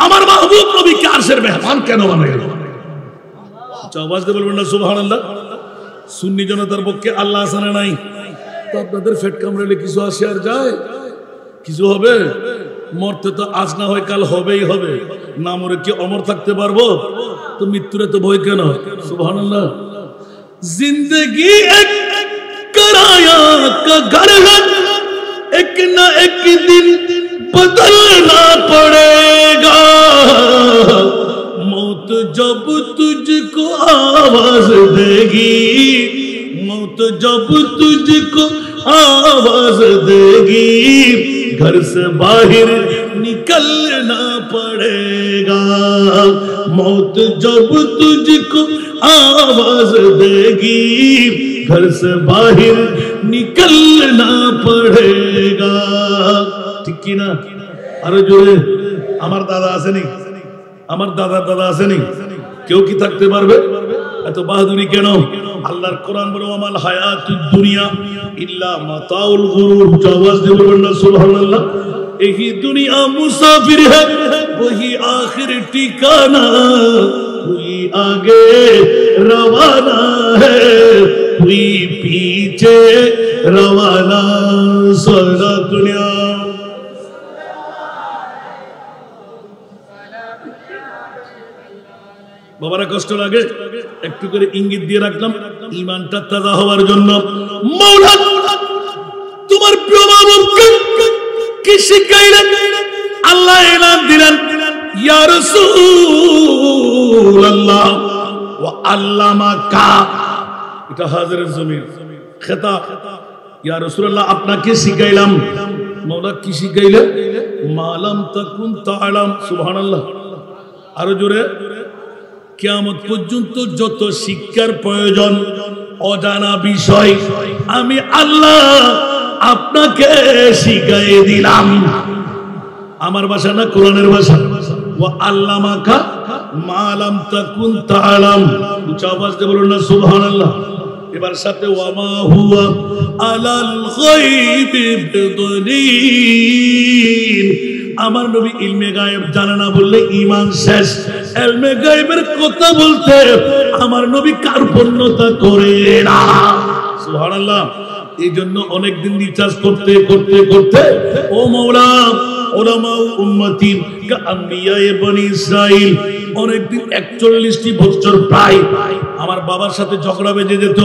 আমার মাহবুব নবীকে আরশের মেহমান কেন বানাইলো আওয়াজ দিয়ে বলবেন না সুবহানাল্লাহ সুন্নি জনতার পক্ষে আল্লাহ আসানা নাই তো আপনাদের ফেট কামড়ালে কিছু আসে আর যায় কিছু হবে মরতে তো আজ না হয় কাল হবেই হবে না মরে কি অমর থাকতে পারবো তো মৃত্যুরে তো ভয় কেন সুবহানাল্লাহ जिंदगी एक कराया का घर है एक ना एक दिन बदलना पड़ेगा मौत जब तुझको आवाज देगी मौत जब तुझको आवाज देगी घर से बाहर निकलना पड़ेगा मौत जब तुझको आवाज देगी घर से बाहर निकलना पड़ेगा ठीक की ना अरे जोरे আমার দাদা আসেনি আমার দাদা দাদা আসেনি কেউ কি থাকতে পারবে এত বাহাদুরি কেন আল্লাহর কোরআন বলে আমাল হায়াতুদ দুনিয়া ইল্লা মাতাউল গুরুর আওয়াজ দিয়ে বলবেন না সুবহানাল্লাহ यही दुनिया मुसाफिर है वही आखिर ठिकाना कोई आगे रवाना है कोई पीछे रवाना सारा दुनिया বাবারা কষ্ট লাগে একটু করে ইঙ্গিত দিয়ে রাখলাম ঈমানটা তাজা হওয়ার জন্য মাওলা তোমার প্রিয় মাহবুবকে কি শিখাইলেন আল্লাহ এলান দিলেন ইয়া রাসূলুল্লাহ ওয়া আল্লামাকা এটা হাজিরের জমির খেতাব ইয়া রাসূলুল্লাহ আপনাকে শিখাইলাম মাওলা কি শিখাইলেন মালাম তাকুন তাআলাম সুবহানাল্লাহ আরো জোরে কিয়ামত পর্যন্ত যত শিক্ষার প্রয়োজন অজানা বিষয় আমি আল্লাহ আপনাকে শিখিয়ে দিলাম আমার ভাষা না কোরআনের ভাষা ওয়া আল্লামাকা মা লাম তাকুন তাআলাম উচ্চ আওয়াজ দিয়ে বলুন না সুবহানাল্লাহ এবার সাথে ওয়া মা হুয়া আলাল গায়বি বিদনীন আমার নবী ইলমে গায়েব জানে না বললে ঈমান শেষ ইলমে গায়েবের কথা বলতে আমার নবী কার্পণ্যতা করে না সুবহানাল্লাহ এই জন্য অনেক দিন রিচার্জ করতে করতে করতে ও মাওলা উলামা উম্মতি কাআম্বিয়ায়ে বনি ইসরাইল। অনেকদিন 41টি বছর প্রায় আমার বাবার সাথে ঝগড়া বেজে যেত।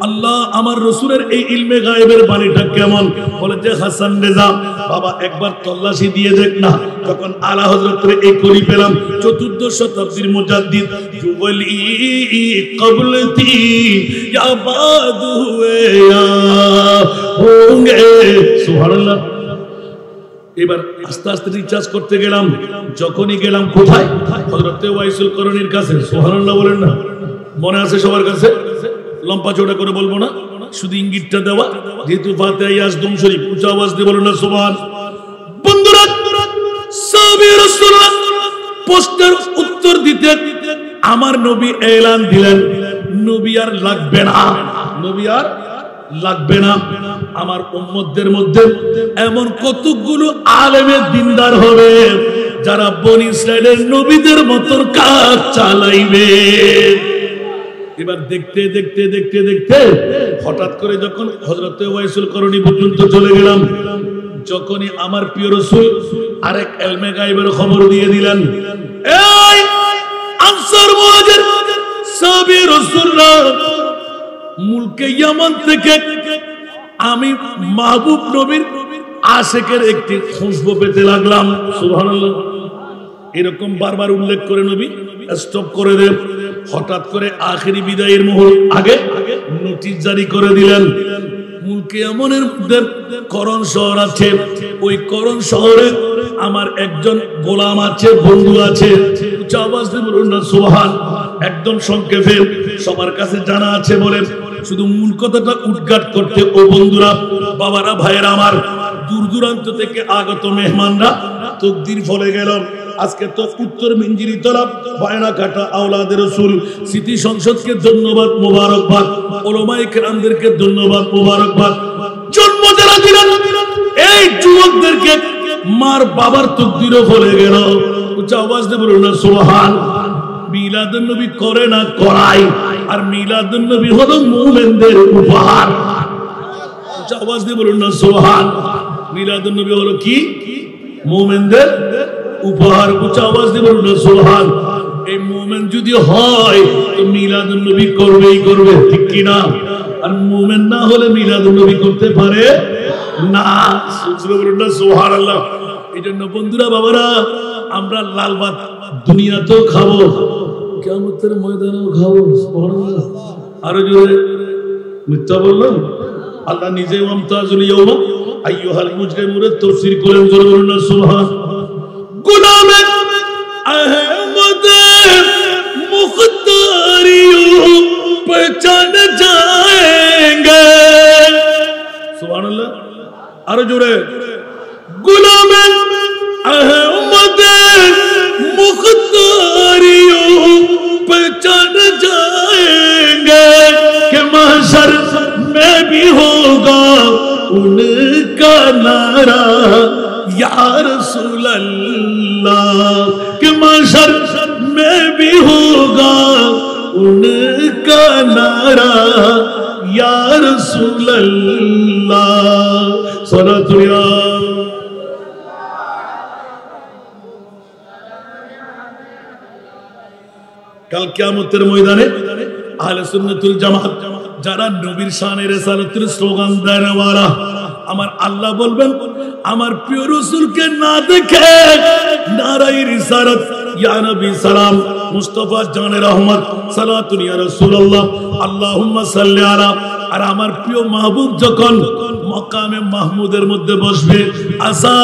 আল্লাহ আমার রাসূলের এই ইলমে গায়েবের বাণীটা কেমন? বলে যে হাসান রেজা বাবা একবার তল্লাশি দিয়ে দেখ না। যখন আলা হযরতের এই কলি পেলাম 14 শতাব্দীর মুজাদ্দিদ জুবলি কবলতি ইয়া বাদ হুয়ে ইয়া হোঙ্গে সুবহানাল্লাহ। এবার আস্তে আস্তে রিচার্জ করতে গেলাম। যখনই গেলাম কোথায়? হযরতে ওয়াইসুল করণীর কাছে। সুবহানাল্লাহ বলেন না? মনে আছে সবার কাছে? লম্বা চওড়া করে বলবো না, শুধু ইঙ্গিতটা দেওয়া। যেহেতু ফাতিহা ইয়াজদুম শরীফ, উঁচা আওয়াজ দিয়ে বলুন না সুবহান। বন্ধুরা সাহাবী রাসূলুল্লাহ প্রশ্নের উত্তর দিতে আমার নবী এলান দিলেন, নবী আর লাগবে না, নবী আর লাগবে না। আমার উম্মতদের মধ্যে এমন কতগুলো আলেমে দিনদার হবে যারা বনি ইসরাইলের নবীদের মতন কাজ চালাইবে। এবার দেখতে দেখতে দেখতে দেখতে হঠাৎ করে যখন হযরতে ওয়াইসুল করণী পর্যন্ত চলে গেলাম, যখনই আমার প্রিয় রাসূল আরেক ইলমে গায়েবের খবর দিয়ে দিলেন, এই আনসার মুহাজির সাহাবী রাসূলুল্লাহ মুলকে ইয়ামান থেকে আমি মাহবুব নবীর আশিকের একটি খুশবু পেতে লাগলাম। সুবহানাল্লাহ। এরকম বারবার উল্লেখ করে নবী স্টপ করে দেন। হঠাৎ করে আখেরি বিদায়ের মুহূর্ত আগে নোটিশ জারি করে দিলেন, মুলকে ইয়ামানের মধ্যে করণ শহর আছে, ওই করণ শহরে আমার একজন গোলাম আছে, বন্ধু আছে। উচ্চ আওয়াজ দিয়ে বলুন না সুবহান। একদম সংক্ষেপে সবার কাছে জানা আছে বলে শুধু মূল কথাটা উদ্ঘাট করতে, ও বন্ধুরা, বাবারা, ভাইয়েরা আমার, দূর দূরান্ত থেকে আগত মেহমানরা, তকদির ফলে গেল আজকে তো উত্তর মিঞ্জিরি তরফ বায়নাঘাটা আওলাদের রাসূল স্মৃতি সংসদকে ধন্যবাদ, মোবারকবাদ। উলামায়ে কেরামদেরকে ধন্যবাদ, মোবারকবাদ। জন্ম যারা দিলেন এই যুবকদেরকে মার বাবার তকদিরও ফলে গেল। উচ্চ আওয়াজ দিয়ে বলুন না সুবহান। মিলাদুন নবী করে না করাই, আর মিলাদুন নবী হলো মুমিনদের উপহার। উচ্চ আওয়াজ দিয়ে বলুন না সুবহান। মিলাদুন নবী হলো কি? মুমিনদের উপহার। উচ্চ আওয়াজ দিয়ে বলুন না সুবহান। এই মুমিন যদি হয় তো মিলাদুন নবী করবেই করবে, ঠিক কি না? আর মুমিন না হলে মিলাদুন নবী করতে পারে না। বলুন না সুবহানাল্লাহ। এই জন্য বন্ধুরা, বাবারা, আমরা লাল ভাত দুনিয়াতেও খাবো, কিয়ামতের ময়দানেও খাবো। সুবহানাল্লাহ। আরো জোরে মিথ্যা বললাম? আল্লাহ নিজে ওয়ামতাজুল ইয়াওমা আইয়ুহাল মুজরিমুন তাফসীর করেন, জোরে বলুন না সুবহান। গুলামে আহমদ মুখতারিয়ো পহচান जाएंगे। সুবহানাল্লাহ। আরো জোরে। গুলামে अहमद मुख्तारियों पहचान जाएंगे कि महशर में भी होगा उनका नारा या रसूल अल्लाह, कि महशर में भी होगा उनका नारा या रसूल अल्लाह। सलातुल्लाह। কাল কিয়ামতের ময়দানে আহলে সুন্নাতুল জামাত যারা নবীর শানে রিসালাতের স্লোগান দেওয়ালা, আমার আল্লাহ বলবেন আমার প্রিয় রাসূলকে না দেখে নারায়ে রিসালাত ইয়া নবী সালাম মুস্তাফা জানে রহমত সালাতুন ইয়া রাসূলুল্লাহ আল্লাহুম্মা সাল্লি আলা। আর আমার প্রিয় মাহবুব যখন মকামে মাহমুদের মধ্যে বসবে, আসা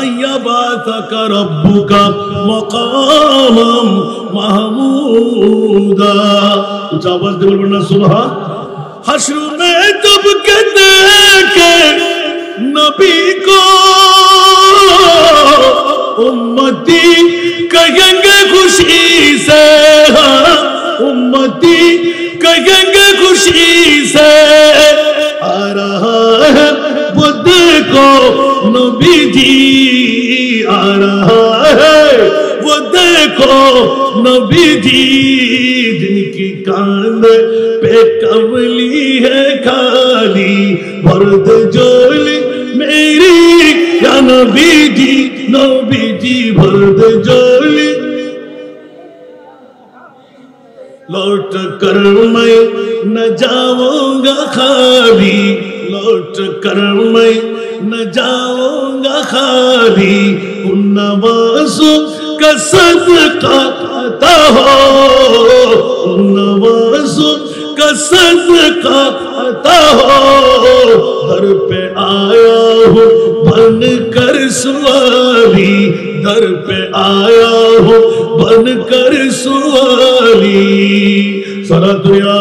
আইয়াবাতাকা রব্বুকা মাকাম মাহমুদা। আওয়াজ দিয়ে বলবেন না সুবহান। हश्र में जब के देखे नबी को उम्मती कहेंगे खुशी से, उम्मती कहेंगे खुशी से आ रहा है वो देखो नबी जी आ रहा है वो देखो नबी जी जिनकी कांधे पे कमली है खाली वर्द जोली मेरी या नबीजी नबीजी भर दे झोली लौट कर मैं न जाऊंगा खाली लौट कर मैं न जाऊंगा खाली उन नवाज़ों का सदका अता हो उन नवाज़ों का सदका अता हो दर पे आया हूँ बन कर सवाली दर पे आया हूँ बन कर सवाली सारा दुनिया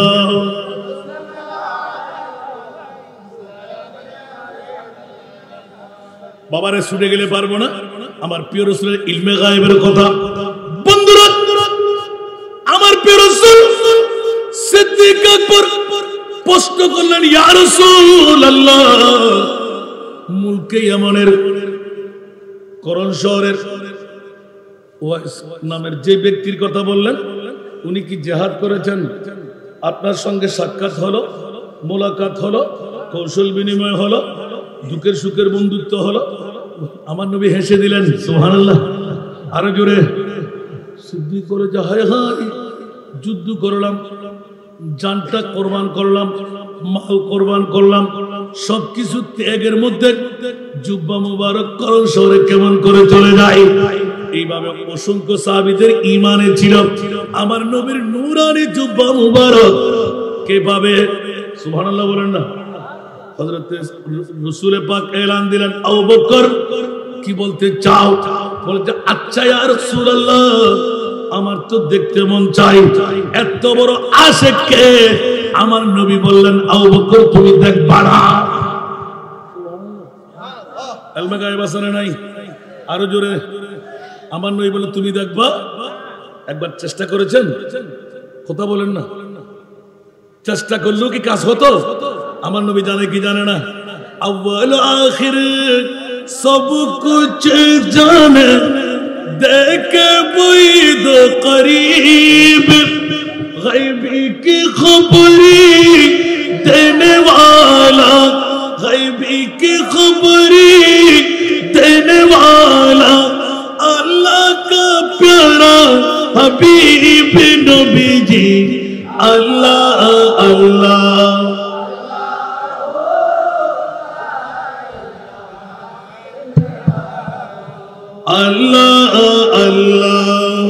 বাবারে শুনে গেলে পারবো না আমার প্রিয় রাসূলের ইলমে গায়েবের কথা বন্ধুরা আমার প্রিয় রাসূল সিদ্দিক আকবর প্রশ্ন করলেন ইয়া রাসূলুল্লাহ মুলকে ইয়ামানের করণ শহরের ওয়াইস নামের যে ব্যক্তির কথা বললেন উনি কি জিহাদ করেছেন আপনার সঙ্গে সাক্ষাৎ হলো মোলাকাত হলো কৌশল বিনিময় হলো দুঃখের সুখের বন্ধুত্ব হলো আমার নবী হেসে দিলেন সুবহানাল্লাহ আরো জোরে সিদ্দিক করে যা হায় হায় যুদ্ধ করলাম জানটা কোরবান করলাম মাল কোরবান করলাম সবকিছু ত্যাগের মধ্যে জুব্বা মুবারক করণ শহরে কেমন করে চলে যায় এইভাবে অসংখ্য সাহাবীদের ঈমানে ছিল আমার নবীর নূরানি জুব্বা মুবারক কে পাবে সুবহানাল্লাহ বলেন না হযরত রাসূল পাক এলান দিলেন আবু বকর কি বলতে চাও বলতে আচ্ছা ইয়া রাসূলুল্লাহ আমার তো দেখতে মন চাই এত বড় আশিক কে আমার নবী বললেন আবু বকর তুমি দেখবা না সুবহানাল্লাহ ইলমে গায়েব আছে না নাই আরো জোরে আমার নবী বলে তুমি দেখবা একবার চেষ্টা করেছেন কথা বলেন না চেষ্টা করলেও কি কাজ হতো আমার নবী জানে কি জানে না আউয়াল আখির সব কুছ জানে देखे बुईद करीब गैबी की खबरी देने वाला गैबी की खबरी देने वाला अल्लाह का प्यारा हबीब नबी जी अल्लाह अल्लाह अल्लाह अल्लाह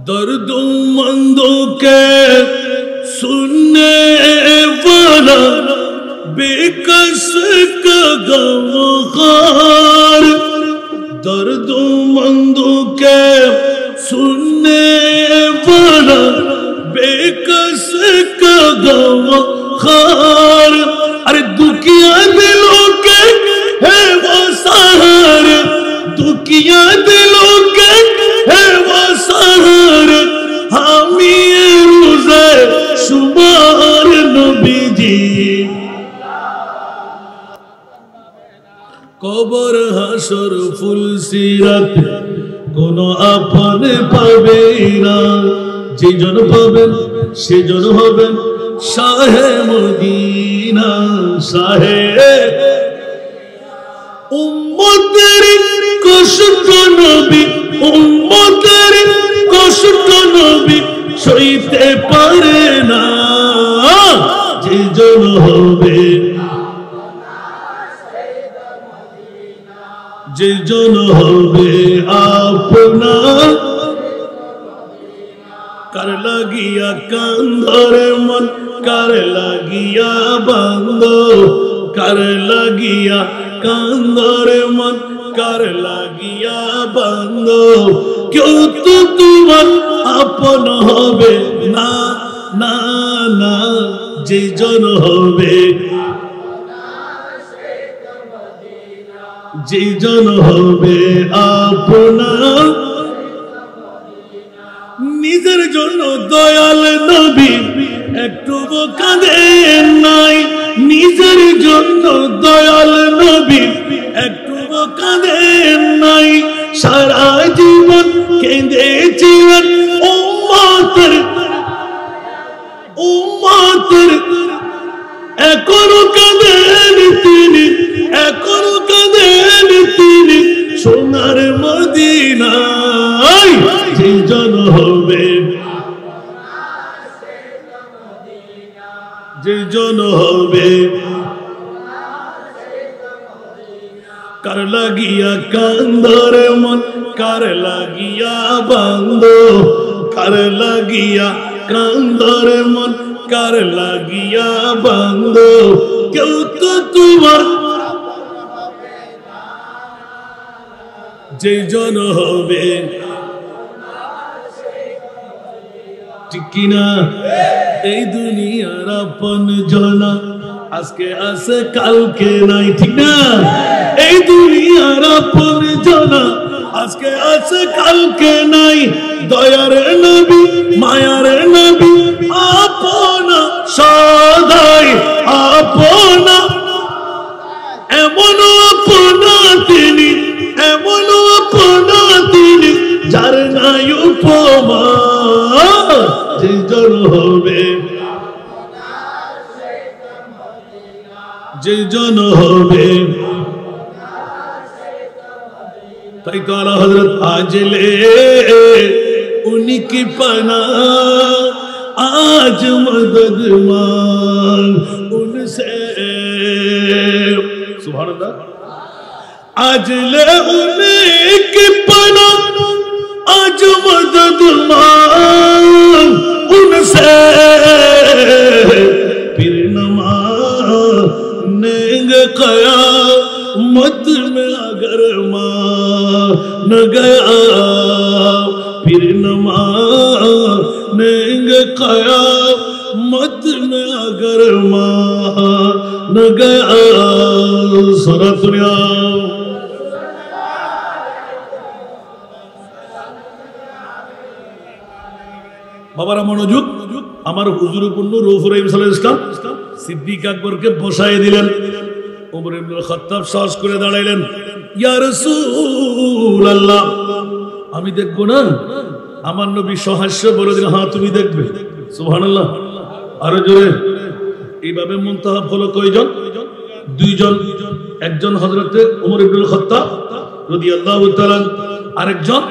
दर्दों मंदों के सुनने वाला बेकस का गमखार दर्दों मंदों के सुनने वाला बेकस का गमखार अरे दुखिया दिलों के है वो सहारे दुखिया दिलों के है वो सहारे हामी रोज़े शुमार नबी जी কবর হাসর ফুল সিরাত কোন আপন পাবে না যে জন পাবেন সে জন হবেন শাহে মদিনা শাহে উম্মতের কষ্ট নবী উম্মতের কষ্ট নবী সইতে পারে না যে জন হবে যে জন হবে আপনার कर लगिया कंधरे मन कर लगिया बंदो कर लगिया कंधरे मन कर लगिया बंदो क्यों तो तुम अपन होबे ना ना ना जे जन होबे जे जन होबे अपना নিজের জন্য দয়াল নবী একটু কাঁদেন নাই নিজের জন্য দয়াল নবী একটু কাঁদেন নাই সারা জীবন কেঁদেছিলেন উম্মতের লাগিয়া কান্দরে মন কার লাগিয়া বান্দো কার লাগিয়া কান্দরে মন কার লাগিয়া বান্দো কেউ তো তোমার যে জন হবে ঠিক কিনা এই দুনিয়ার আপন জনা আজকে আছে কালকে নাই ঠিক না এই দুনিয়ার আপন জনা আজকে আছে কালকে নাই দয়ার নবী মায়ার নবী আপনা সদাই আপনা এমন আপনা তিনি এমন আপনা তিনি যার নাই উপমা যে জন হবে যে জন হবে তাই তো আলা হযরত আজলে उन्हीं की पना आज मदद मांग उनसे सुभान अल्लाह आज ले उन्हीं की पना आज मदद मांग उनसे फिर नमानेंगे क़यामत में अगर मान गया फिर नमानेंगे क़यामत में अगर मान गया सारा दुनिया বাবারা মনোযোগ আমার হুজুর পূর্ণ রউফুর রহিম সাল্লাল্লাহু আলাইহি ওয়াসাল্লাম সিদ্দিক আকবরকে বসায় দিলেন ওমর ইবনে খাত্তাব সাহস করে দাঁড়াইলেন ইয়া রাসূলুল্লাহ আমি দেখব না আমার নবী সহাস্য বলে দিলেন হ্যাঁ তুমি দেখবে সুবহানাল্লাহ আরো জোরে এইভাবে মুনতাহাব হলো কয়জন দুইজন একজন হযরতে ওমর ইবনে খাত্তাব রাদিয়াল্লাহু তাআলা আরেকজন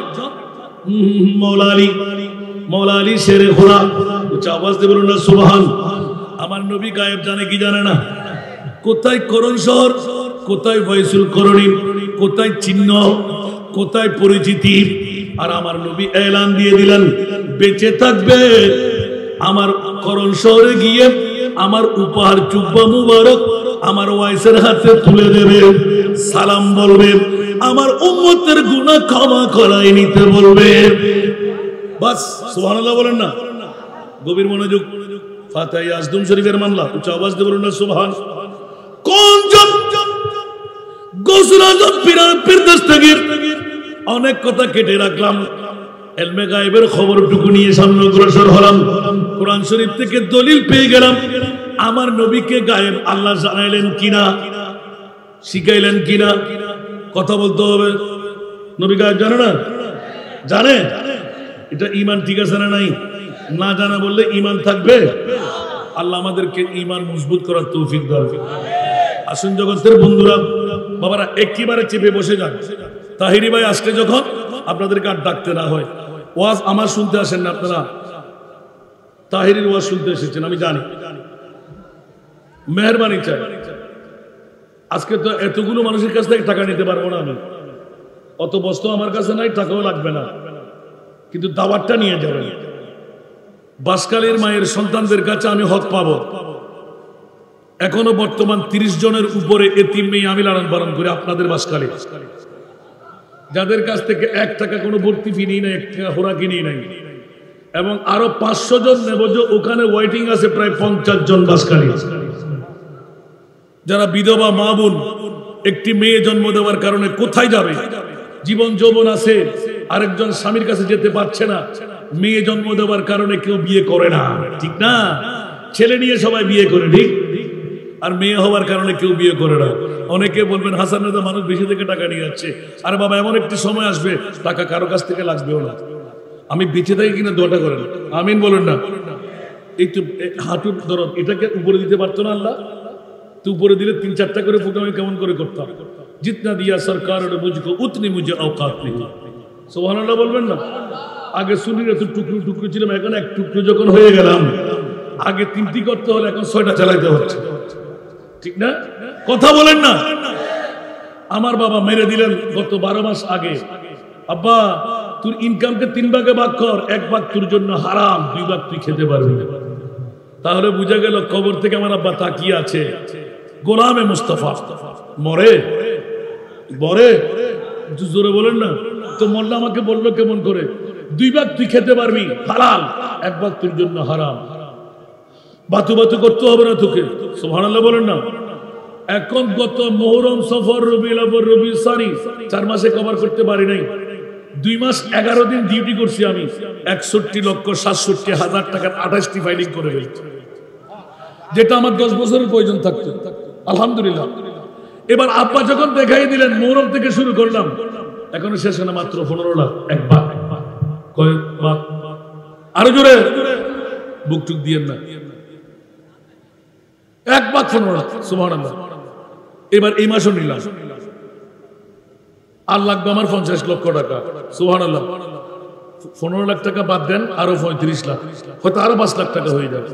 মৌলা আলী শেরে খোদা উচ্চ আওয়াজ দিয়ে বলুন না সুবহান আমার নবী গায়েব জানে কি জানে না কোথায় করণ শহর কোথায় ফয়সুল করণী কোথায় চিহ্ন কোথায় পরিচিতি আর আমার নবী এলান দিয়ে দিলেন বেঁচে থাকবে আমার করণ শহরে গিয়ে আমার উপহার জুব্বা মুবারক আমার ওয়াইসের হাতে তুলে দেবে সালাম বলবে আমার উম্মতের গুনাহ ক্ষমা করাই নিতে বলবে বাস সুবহানাল্লাহ বলেন না গভীর মনোযোগ ফাতিহা আজদুম শরীফের মামলা উচ্চ আওয়াজ দিয়ে বলুন না সুবহান কোন জন গৌসুল আজম পীর দস্তগীর অনেক কথা কেটে রাখলাম ইলমে গায়েবের খবরটুকু নিয়ে সামনে অগ্রসর হলাম কোরআন শরীফ থেকে দলিল পেয়ে গেলাম আমার নবীকে গায়েব আল্লাহ জানাইলেন কিনা শিখাইলেন কিনা কথা বলতে হবে নবী গায়েব জানে না জানে এটা ঈমান ঠিক আছে না নাই না জানা বললে ঈমান থাকবে আল্লাহ আমাদেরকে ঈমান মজবুত করার তৌফিক দান করুন আসুন জগতের বন্ধুরা বাবারা একেবারে চেপে বসে যান তাহিরি ভাই আজকে যখন আপনাদেরকে আর ডাকতে না হয় ওয়াজ আমার শুনতে আসেন না আপনারা তাহিরির ওয়াজ শুনতে এসেছেন আমি জানি মেহেরবানি চাই আজকে তো এতগুলো মানুষের কাছ থেকে টাকা নিতে পারবো না আমি অত বস্তু আমার কাছে নাই টাকাও লাগবে না কিন্তু দাওয়াতটা নিয়ে যাবেন বাসকালের মায়ের সন্তানদের কাছে আমি হক পাবো এখনো বর্তমান 30 জনের উপরে এতিম মেয়ে আমি লালন পালন করি আপনাদের বাসকালে যাদের কাছ থেকে 1 টাকা কোনো ভর্তি ফি নিই না 1 টাকা হোরা কিনি নাই এবং আরো 500 জন নেব যে ওখানে ওয়েটিং আছে প্রায় 50 জন বাসকালে যারা বিধবা মা বোন একটি মেয়ে জন্ম দেওয়ার কারণে কোথায় যাবে জীবন যৌবন আছে আরেকজন স্বামীর কাছে যেতে পারছে না মেয়ে জন্ম দেওয়ার কারণে কেউ বিয়ে করে না ঠিক না ছেলে নিয়ে সবাই বিয়ে করে ঠিক আর মেয়ে হওয়ার কারণে কেউ বিয়ে করে না অনেকে বলবেন হাসান নেতা মানুষ বেশি থেকে টাকা নিয়ে যাচ্ছে আরে বাবা এমন একটি সময় আসবে টাকা কারো কাছ থেকে লাগবেও না আমি বেঁচে থাকি কিনা দোয়াটা করেন আমিন বলেন না এই তো হাঁটুর দরদ এটাকে উপরে দিতে পারতো না আল্লাহ তো উপরে দিলে 3-4টা করে ফুটো আমি কেমন করে করতাম जितना दिया सरकार ने मुझको उतनी मुझे औकात नहीं সুবহানাল্লাহ বলবেন না আগে শুনি তো টুকরো টুকরো ছিলাম এখন এক টুকরো যখন হয়ে গেলাম আগে 3টি করতে হলে এখন 6টা চালাইতে হচ্ছে ঠিক না কথা বলেন না আমার বাবা মেরে দিলেন গত 12 মাস আগে। আব্বা তোর ইনকামকে 3 ভাগে ভাগ কর, 1 ভাগ তোর জন্য হারাম, 2 ভাগ তুই খেতে পারবি। তাহলে বুঝা গেল কবর থেকে আমার আব্বা তাকিয়ে আছে, গোলামে মুস্তাফা মরে বরে জোরে বলেন না তো, মোল্লা আমাকে বললো কেমন করে, 2 ভাগ তুই খেতে পারবি হালাল, 1 ভাগ তোর জন্য হারাম। বাতু বাতু করতে হবে না তোকে, সুবহানাল্লাহ বলেন না। এখন গত মুহররম, সফর, রবিউল আউয়াল, রবিউল সানি 4 মাসে কভার করতে পারি নাই। 2 মাস 11 দিন ডিউটি করছি আমি, 61,67,000 টাকার 28টি ফাইলিং করে ফেলছি, যেটা আমার 10 বছরের প্রয়োজন থাকতো। আলহামদুলিল্লাহ। এবার আব্বা যখন দেখাই দিলেন, মুহররম থেকে শুরু করলাম, এখনো শেষ হয় না, মাত্র 15 লাখ। 1 ভাগ কয় ভাগ, আরো জোরে বুক টুক দিয়েন না, 1 ভাগ 15 লাখ, সুবহানাল্লাহ। এবার এই মাসও নিলাম, আর লাগবে আমার 50 লক্ষ টাকা, সুবহানাল্লাহ। 15 লাখ টাকা বাদ দেন, আরো 35 লাখ, হয়তো আরো 5 লাখ টাকা হয়ে যাবে।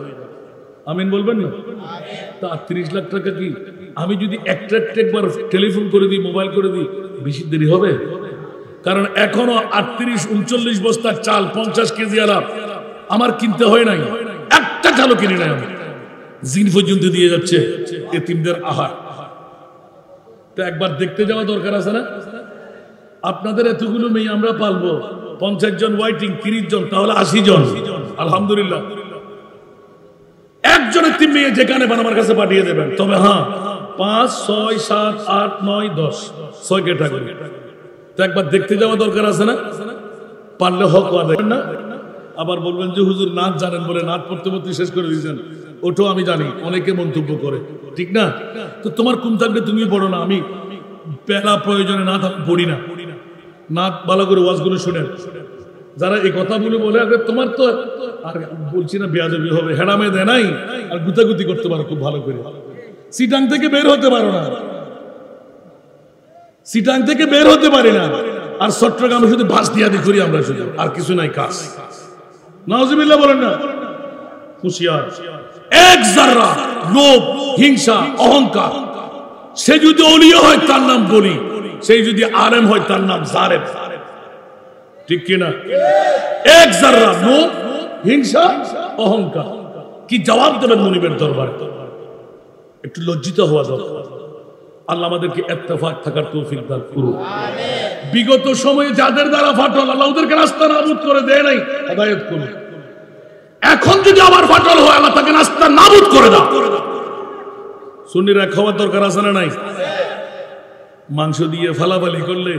আমিন বলবেন না? তা 30 লাখ টাকা কি আমি যদি একবার টেলিফোন করে দিই, মোবাইল করে দিই, বেশি দেরি হবে? কারণ এখনো 38-39 বস্তা চাল, 50 কেজি আলা আমার কিনতে হয় নাই, একটা চালও কিনে নাই আমি, জিন পর্যন্ত দিয়ে যাচ্ছে এতিমদের আহার। তো একবার দেখতে যাওয়া দরকার আছে না? আপনাদের এতগুলো মেয়ে আমরা পালবো, 50 জন ওয়াইটিং, 30 জন, তাহলে 80 জন। আলহামদুলিল্লাহ। একজনের 3 মেয়ে যেখানে বান আমার কাছে পাঠিয়ে দেবেন। তবে হ্যাঁ, 5, 6, 7, 8, 9, 10 6 ক্যাটাগরি। তো একবার দেখতে যাওয়া দরকার আছে না? পারলে হক আদায় না। আবার বলবেন যে হুজুর নাচ জানেন বলে নাচ পড়তে পড়তে শেষ করে দিয়েছেন, ওটাও আমি জানি, অনেকে মন্তব্য করে, ঠিক না? তো তোমার কোন থাকলে তুমি পড়ো না, আমি বেলা প্রয়োজনে না পড়ি না, নাচ ভালো করে ওয়াজগুলো শুনেন। যারা এই কথা বলে তোমার তো আর বলছি না বেয়াদবি হবে, হেডামে দেয় নাই আর গুতাগুতি করতে পারো খুব ভালো করে, সিটাং থেকে বের হতে পারো না, সিটাং থেকে বের হতে পারি না, আর চট্টগ্রামে শুধু বাস দিয়া দি করি আমরা, শুধু আর কিছু নাই কাজ। নাউজুবিল্লাহ বলেন না। হুঁশিয়ার, 1 জাররা লোভ, হিংসা, অহংকার, সে যদি ওলিয়া হয় তার নাম বলি, সে যদি আলেম হয় তার নাম জালেম, ঠিক কিনা? 1 জাররা লোভ, হিংসা, অহংকার, কি জবাব দেবেন মুনিবের দরবারে? একটু লজ্জিত হওয়া দরকার। আল্লাহ আমাদেরকে ইত্তেফাক থাকার তৌফিক দান করুন। বিগত সময়ে যাদের দ্বারা ফাটল, আল্লাহ ওদেরকে রাস্তা নাবুদ করে দেয় নাই, হেদায়েত করুন। এখন যদি আবার ফাটল হয়, আল্লাহ তাকে রাস্তা নাবুদ করে দাও। সুন্নিরা খাওয়ার দরকার আছে না নাই? মাংস দিয়ে ফালাফালি করলে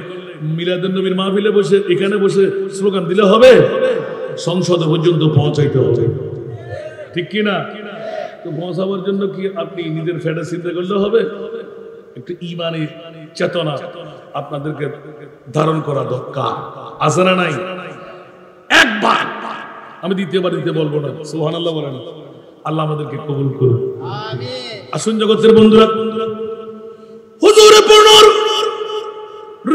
মিলাদুন নবীর মাহফিলে বসে, এখানে বসে স্লোগান দিলে হবে? সংসদে পর্যন্ত পৌঁছাইতে হবে, ঠিক কিনা? তো পৌঁছাবার জন্য কি আপনি নিজের ফেডা চিন্তা করলে হবে? একটু ইমানি চেতনা আপনাদেরকে ধারণ করা দরকার, আছে না নাই? একবার আমি দ্বিতীয়বার দিতে বলবো না, সুবহানাল্লাহ বলেন। আল্লাহ আমাদেরকে কবুল করুন, আমিন। আসুন জগতের বন্ধুরা, হুজুরে পূর্ণর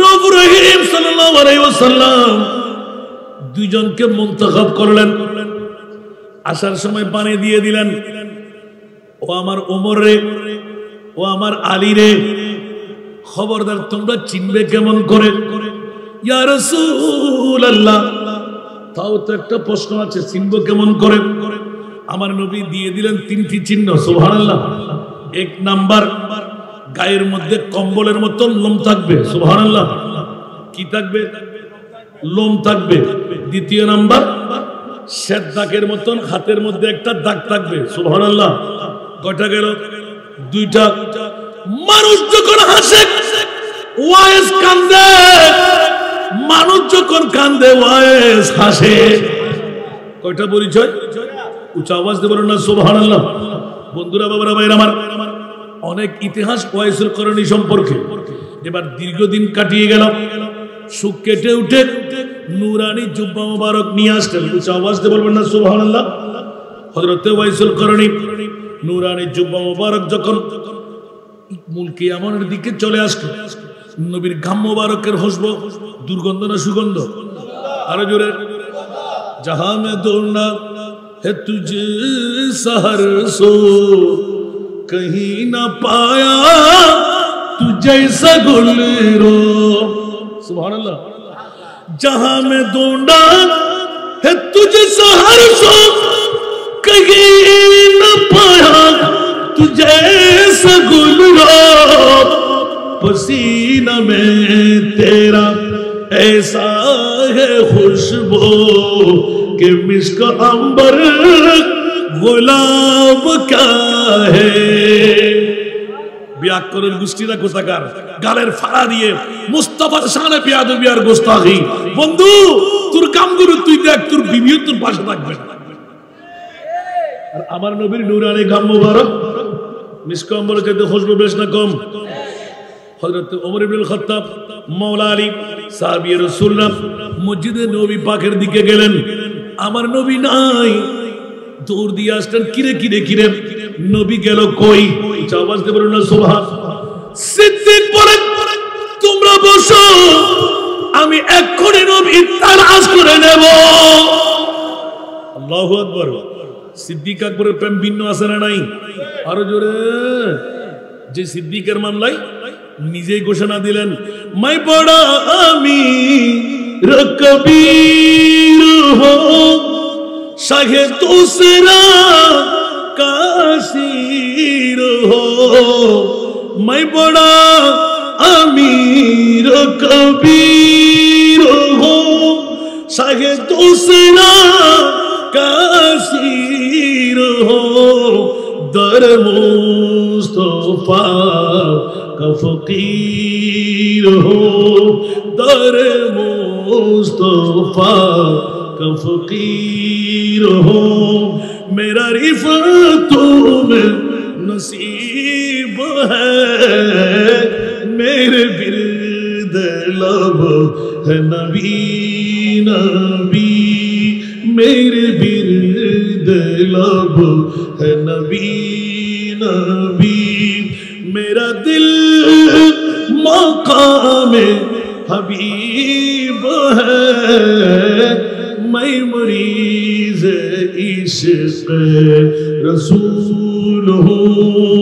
রব রহিম সাল্লাল্লাহু আলাইহি ওয়াসাল্লাম 2 জনকে মুনতাখাব করলেন। আসার সময় পানি দিয়ে দিলেন, ও আমার ওমর রে, ও আমার আলী রে, খবরদার তোমরা চিনবে কেমন করে? ইয়া রাসূলুল্লাহ, তাও তো একটা প্রশ্ন আছে, চিনবো কেমন করে? আমার নবী দিয়ে দিলেন 3টি চিহ্ন, সুবহানাল্লাহ। 1 নাম্বার, গায়ের মধ্যে কম্বলের মতন লোম থাকবে, সুবহানাল্লাহ। কি থাকবে? লোম থাকবে। 2য় নাম্বার, শ্বেত দাগের মতন হাতের মধ্যে একটা দাগ থাকবে, সুবহানাল্লাহ। কয়টা গেল? 2টা। মানুষ যখন হাসে ওয়াইস কান্দে, মানুষ যখন কান্দে ওয়াইস হাসে। কয়টা পরিচয়? উচ্চ আওয়াজ দিয়ে বলুন না সুবহানাল্লাহ। বন্ধুরা, বাবারা, ভাইরা আমার, অনেক ইতিহাস ওয়াইসুল করণী সম্পর্কে। এবার দীর্ঘদিন কাটিয়ে গেল, সুখ কেটে উঠে নুরানি জুব্বা মুবারক নিয়ে আসলেন। উচ্চ আওয়াজ দিয়ে বলবেন না সুবহানাল্লাহ। হযরতে ওয়াইসুল করণী নুরানি জুব্বা মুবারক যখন মুলকি আমনের দিকে চলে আসলো, নবীর ঘাম মুবারকের খুশবু, দুর্গন্ধ না সুগন্ধ? আরো জোরে। जहां में दौड़ना है तुझे सहर सो, कहीं ना पाया जैसा गुलरो, सुभान अल्लाह। जहां मैं ढूंढा है तुझसे हर सो, कहीं न पाया तु जैसा गुलरो। पसीना में तेरा ऐसा है खुशबू कि मिस्क अंबर गुलाब क्या है। ব্যাকরণ গোষ্ঠীরা কোথাকার গালের ফাড়া দিয়ে মুস্তাফার শানে বেয়াদবি আর গোস্তাখি। বন্ধু তোর কামগুলো তুই দেখ, তোর বিবিও তোর পাশে থাকবে। আর আমার নবীর নূরানি গাম মুবারক মিসক আম্বরের চাইতে খুশবু বেশ না কম। হযরত ওমর ইবনুল খাত্তাব মাওলা আলী সাহাবী রাসূলুল্লাহ মসজিদে নবী পাকের দিকে গেলেন। আমার নবী নাই, দৌড় দিয়ে আসলেন। কিরে কিরে কিরে নবী গেল কই? আওয়াজ দিয়ে বলুন না সুবহান। সিদ্দিক বলেন তোমরা বসো, আমি এক্ষুনি নবী তালাশ করে নেব। আল্লাহু আকবার। সিদ্দিক আকবরের প্রেম ভিন্ন আছে না নাই? আরো জোরে। যে সিদ্দিকের মামলায় নিজেই ঘোষণা দিলেন, मैं बड़ा अमीर कबीर हो, शाहे दूसरा कासीर हो। मैं बड़ा अमीर कबीर हो, शाहे दूसरा कासीर हो। दर मुस्तफा का फकीर हो, दर मुस्तफा का फकीर हो। मेरा रिफ़तों में नसीब है, मेरे बिर्द लब है नबी नबी। मेरे बिर्द लब है नबी नबी। मेरा दिल मकाम हबीब है, मैं मरीज़ इश्क़ रसूल हूँ।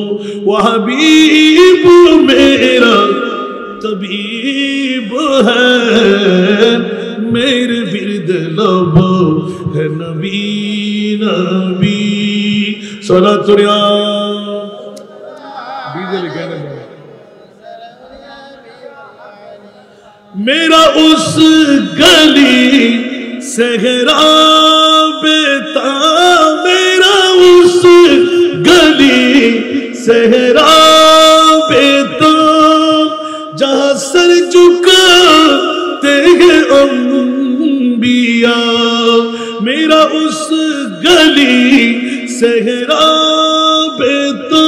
वो हबीब मेरा तबीब है, मेरे बिर्द लब है नबी नबी। सलातुल्लाह मेरा उस गली सहरा बेता, मेरा उस गली सहरा बेता, जहां सर झुकाते हैं अंबिया। मेरा उस गली सहरा बेता,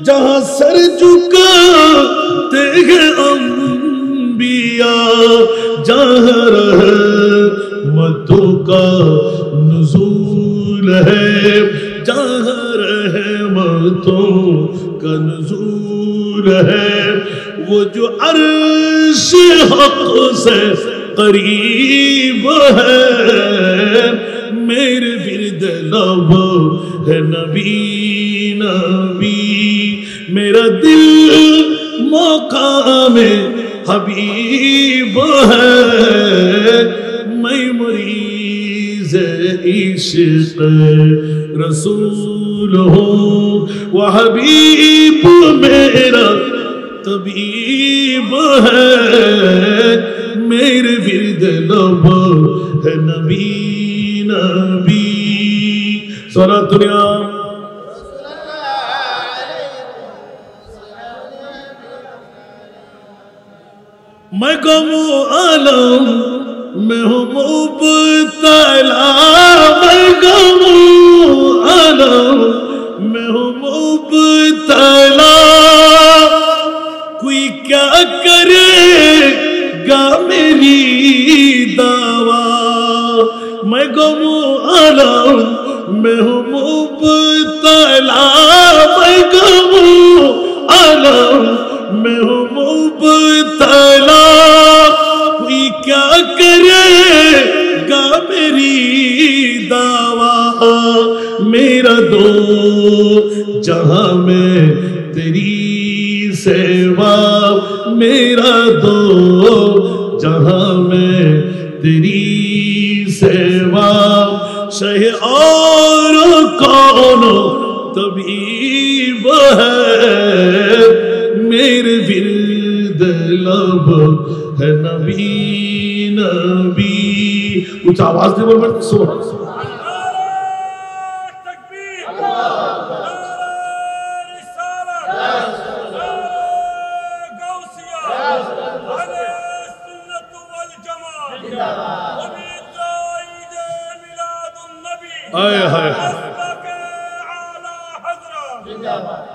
जहां सर झुकाते हैं अंबिया। जहां रहमतों का नुज़ूल है, जहां रहमतों का नुज़ूल है। वो जो अर्श हक़ से करीब है, मेरे बिर्द लब है नबी नबी। मेरा दिल मकाम हबीब है, मैं मरीज़ इश्क़ रसूल हूँ। वो हबीब मेरा तबीब है, मेरे बिर्द लब है नबी नबी। सलातुल्लाह मैं गमो आलम मैं हूँ मुब्तला, मैं गमो आलम मैं हूँ मुब्तला। कोई क्या करेगा मेरी दावा, मैं गमो आलम मैं हूँ मुब्तला, मैं गमो आलम मैं हूँ मुब्तला। कोई क्या करेगा मेरी दावा, मेरा दो जहां में तेरी सेवा मेरा दो जहां में तेरी सेवा शहे और कौन तबीब है मेरे विरद लब है नबी नबी। कुछ आवाज दे बोल सुभान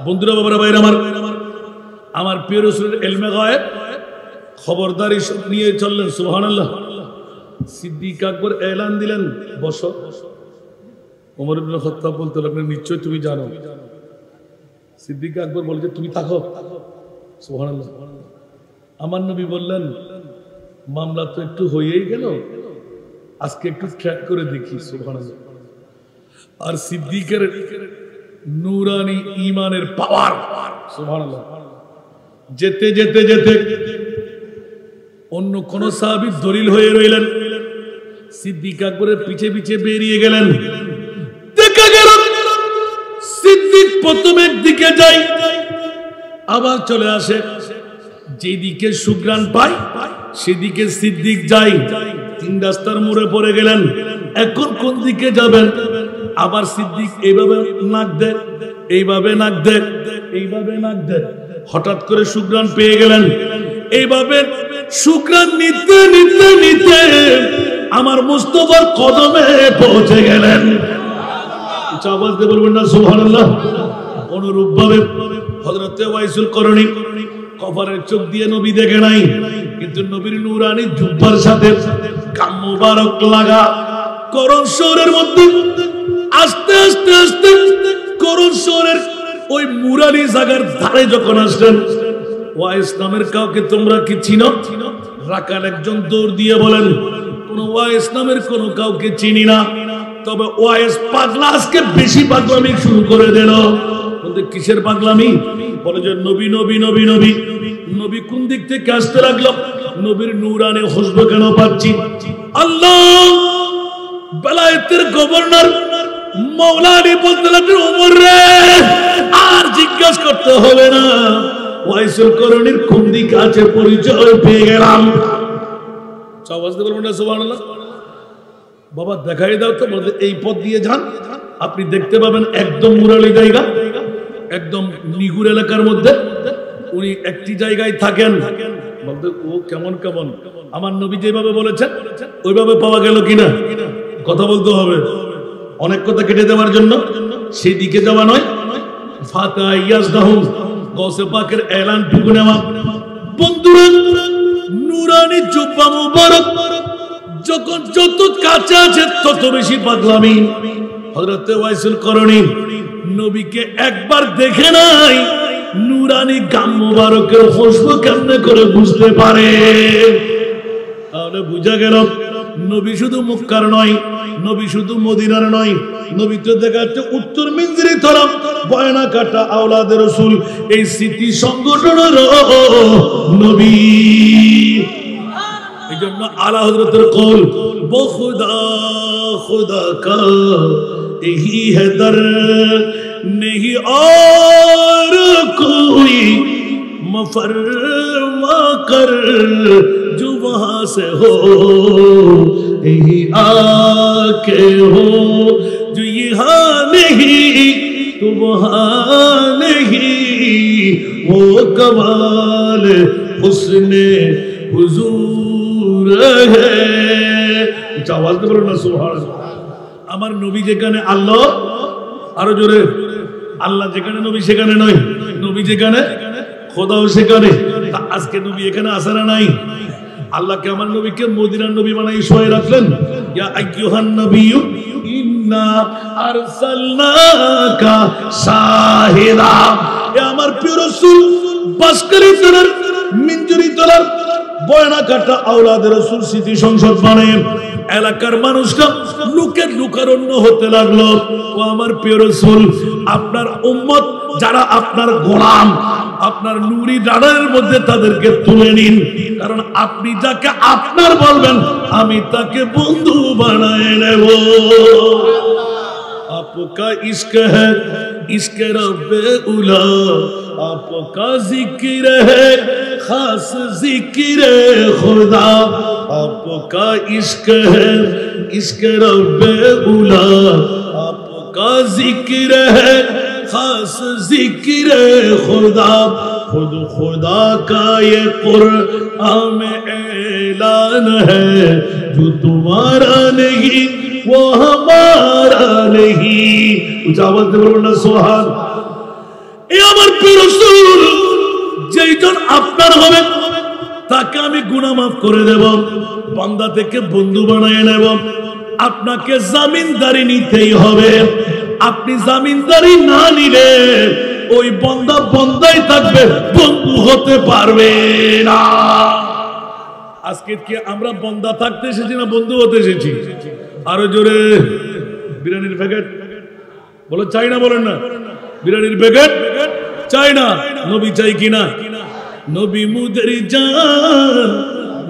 বন্ধুরা বাবারা ভাইরা আমার প্রিয় রাসূলের ইলমে গায়েব খবরদারি নিয়ে চললেন সুবহানাল্লাহ। সিদ্দিক আকবর এলান দিলেন বসো। ওমর ইবনে খাত্তাব বলতে লাগলেন নিশ্চয় তুমি জানো। সিদ্দিক আকবর বলে যে তুমি থাকো সুবহানাল্লাহ। আমার নবী বললেন মামলা তো একটু হয়েই গেল, আজকে একটু ট্র্যাক করে দেখি সুবহানাল্লাহ। আর সিদ্দিকের নূরানি ঈমানের পাওয়ার সুবহানাল্লাহ। যেতে যেতে যেতে অন্য কোন সাহাবী দলিল হয়ে রইলেন, সিদ্দিক আকবরের পিছে পিছে বেরিয়ে গেলেন। দেখা গেল সিদ্দিক প্রথমের দিকে যায় আবার চলে আসে, যেদিকে সুগ্রাণ পায় সেদিকে সিদ্দিক যায়। তিন রাস্তার মোড়ে পড়ে গেলেন, এখন কোন দিকে যাবেন? আবার সিদ্দিক এইভাবে নাক দেয়, এইভাবে নাক দেয়, এইভাবে নাক দেয়। হঠাৎ করে সুগ্রাণ পেয়ে গেলেন, এইভাবে সুগ্রাণ নিতে নিতে নিতে আমার মুস্তাফার কদমে পৌঁছে গেলেন। আওয়াজ দিয়ে বলবেন না সুবহানাল্লাহ। অনুরূপ ভাবে হযরত ওয়াইসুল করনী কবরের চোখ দিয়ে নবী দেখে নাই, কিন্তু নবীর নূরানি জুব্বার সাথে কাম মুবারক লাগা করণ শহরের মধ্যে আস্তে আস্তে আস্তে করণ শহরের ওই মুরানি জায়গার ধারে যখন আসলেন, ওয়াইস নামের কাউকে তোমরা কি চিনো? রাকাল একজন দৌড় দিয়ে বলেন কোন ওয়াইস নামের কোন কাউকে চিনি না, তবে ওয়াইস পাগলা আজকে বেশি পাগলামি শুরু করে দিল। কিসের পাগলামি? বলে যে নবী নবী নবী নবী নবী কোন দিক থেকে আসতে লাগলো? নবীর নূরানি খুশবু কেন পাচ্ছি? আল্লাহ বেলায়েতের গভর্নর মওলানি বলতে লাগলেন ওমর রে আর জিজ্ঞাসা করতে হবে না, ওয়াইসুল করণীর কোন দিক আছে পরিচয় পেয়ে গেলাম। আওয়াজ দিয়ে বলবেন না সুবহানাল্লাহ। বাবা দেখাই দাও তো, বলতে এই পথ দিয়ে যান, আপনি দেখতে পাবেন একদম মুরালি জায়গা, একদম নিগুর এলাকার মধ্যে উনি একটি জায়গায় থাকেন। বলতে ও কেমন কেমন আমার নবী যেভাবে বলেছেন ওইভাবে পাওয়া গেল কিনা কথা বলতে হবে। অনেক কথা কেটে দেওয়ার জন্য সেই দিকে যাওয়া নয়, ফাতা ইয়াজদাহুম গৌসে পাকের এলান টুকু নেওয়া। বন্ধুরা নূরানি জুব্বা মুবারক যখন যত কাছে আছে তত বেশি পাগলামি। হযরত ওয়াইসুল করণী নবীকে একবার দেখে নাই, নূরানি গাম মুবারকের খুশবু কেমনে করে বুঝতে পারে? তাহলে বুঝা গেল নবী শুধু মক্কার নয়, নবী শুধু মদিনার নয়, নবী তো দেখা যাচ্ছে উত্তর মিনজিরি তরফ বয়না কাটা আওলাদের রাসূল এই স্মৃতি সংগঠনের নবী। এই জন্য আলা হযরতের কওল বখুদা খুদা কা यही है दर नहीं और कोई मफरमा कर जो वहां से हो यही आके हो जो यहाँ नहीं तो वहां नहीं वो कमाल उसने हुजूर है। आवाज दे बोलो ना सुभान अल्लाह। আমার নবী যেখানে আল্লাহ, আরো জোরে, আল্লাহ যেখানে নবী সেখানে নয়, নবী যেখানে খোদাও সেখানে। আজকে নবী এখানে আসে না নাই? আল্লাহকে আমার নবীকে মদিনার নবী বানাই শোয়ে রাখলেন। ইয়া আইয়ুহান নবিয়্যু ইন্না আরসালনাকা শাহিদা। এ আমার প্রিয় রাসূল বাসকারী তলার মিনজুরি তলার বয়না কাটা আওলাদের রাসূল স্মৃতি সংসদ বানায় এলাকার মানুষরা লুকের লুকারণ্য হতে লাগলো। ও আমার প্রিয় রাসূল আপনার উম্মত যারা আপনার গোলাম, আপনার নুরি ডানার মধ্যে তাদেরকে তুলে নিন, কারণ আপনি যাকে আপনার বলবেন আমি তাকে বন্ধু বানায় নেব। आपका इश्क है इश्क रब्बे उला, आपका जिक्र है खास जिक्र खुदा, आपका इश्क है इश्क रब्बे उला, आपका जिक्र है खास जिक्र खुदा, खुद खुदा का ये कुरान में ऐलान है, जो तुम्हारा नहीं वो हमारा नहीं। कुछ आवाज दे बोलो ना सुभान। ए আমার প্রিয় রাসূল, যেইজন আপনার হবে তাকে আমি গুনাহ মাফ করে দেব, বান্দা থেকে বন্ধু বানায় নেব। আপনাকে জামিনদারি নিতেই হবে। আপনি জামিনদারি না নিলে ওই বান্দা বান্দাই থাকবে, বন্ধু হতে পারবে না। আজকে কি আমরা বান্দা থাকতে এসেছি না বন্ধু হতে এসেছি? আরো জোরে। বিরিয়ানির প্যাকেট বলো চাই না, বলেন না বিরিয়ানির প্যাকেট চাই না। নবী চাই কিনা? নবী মুদের জান,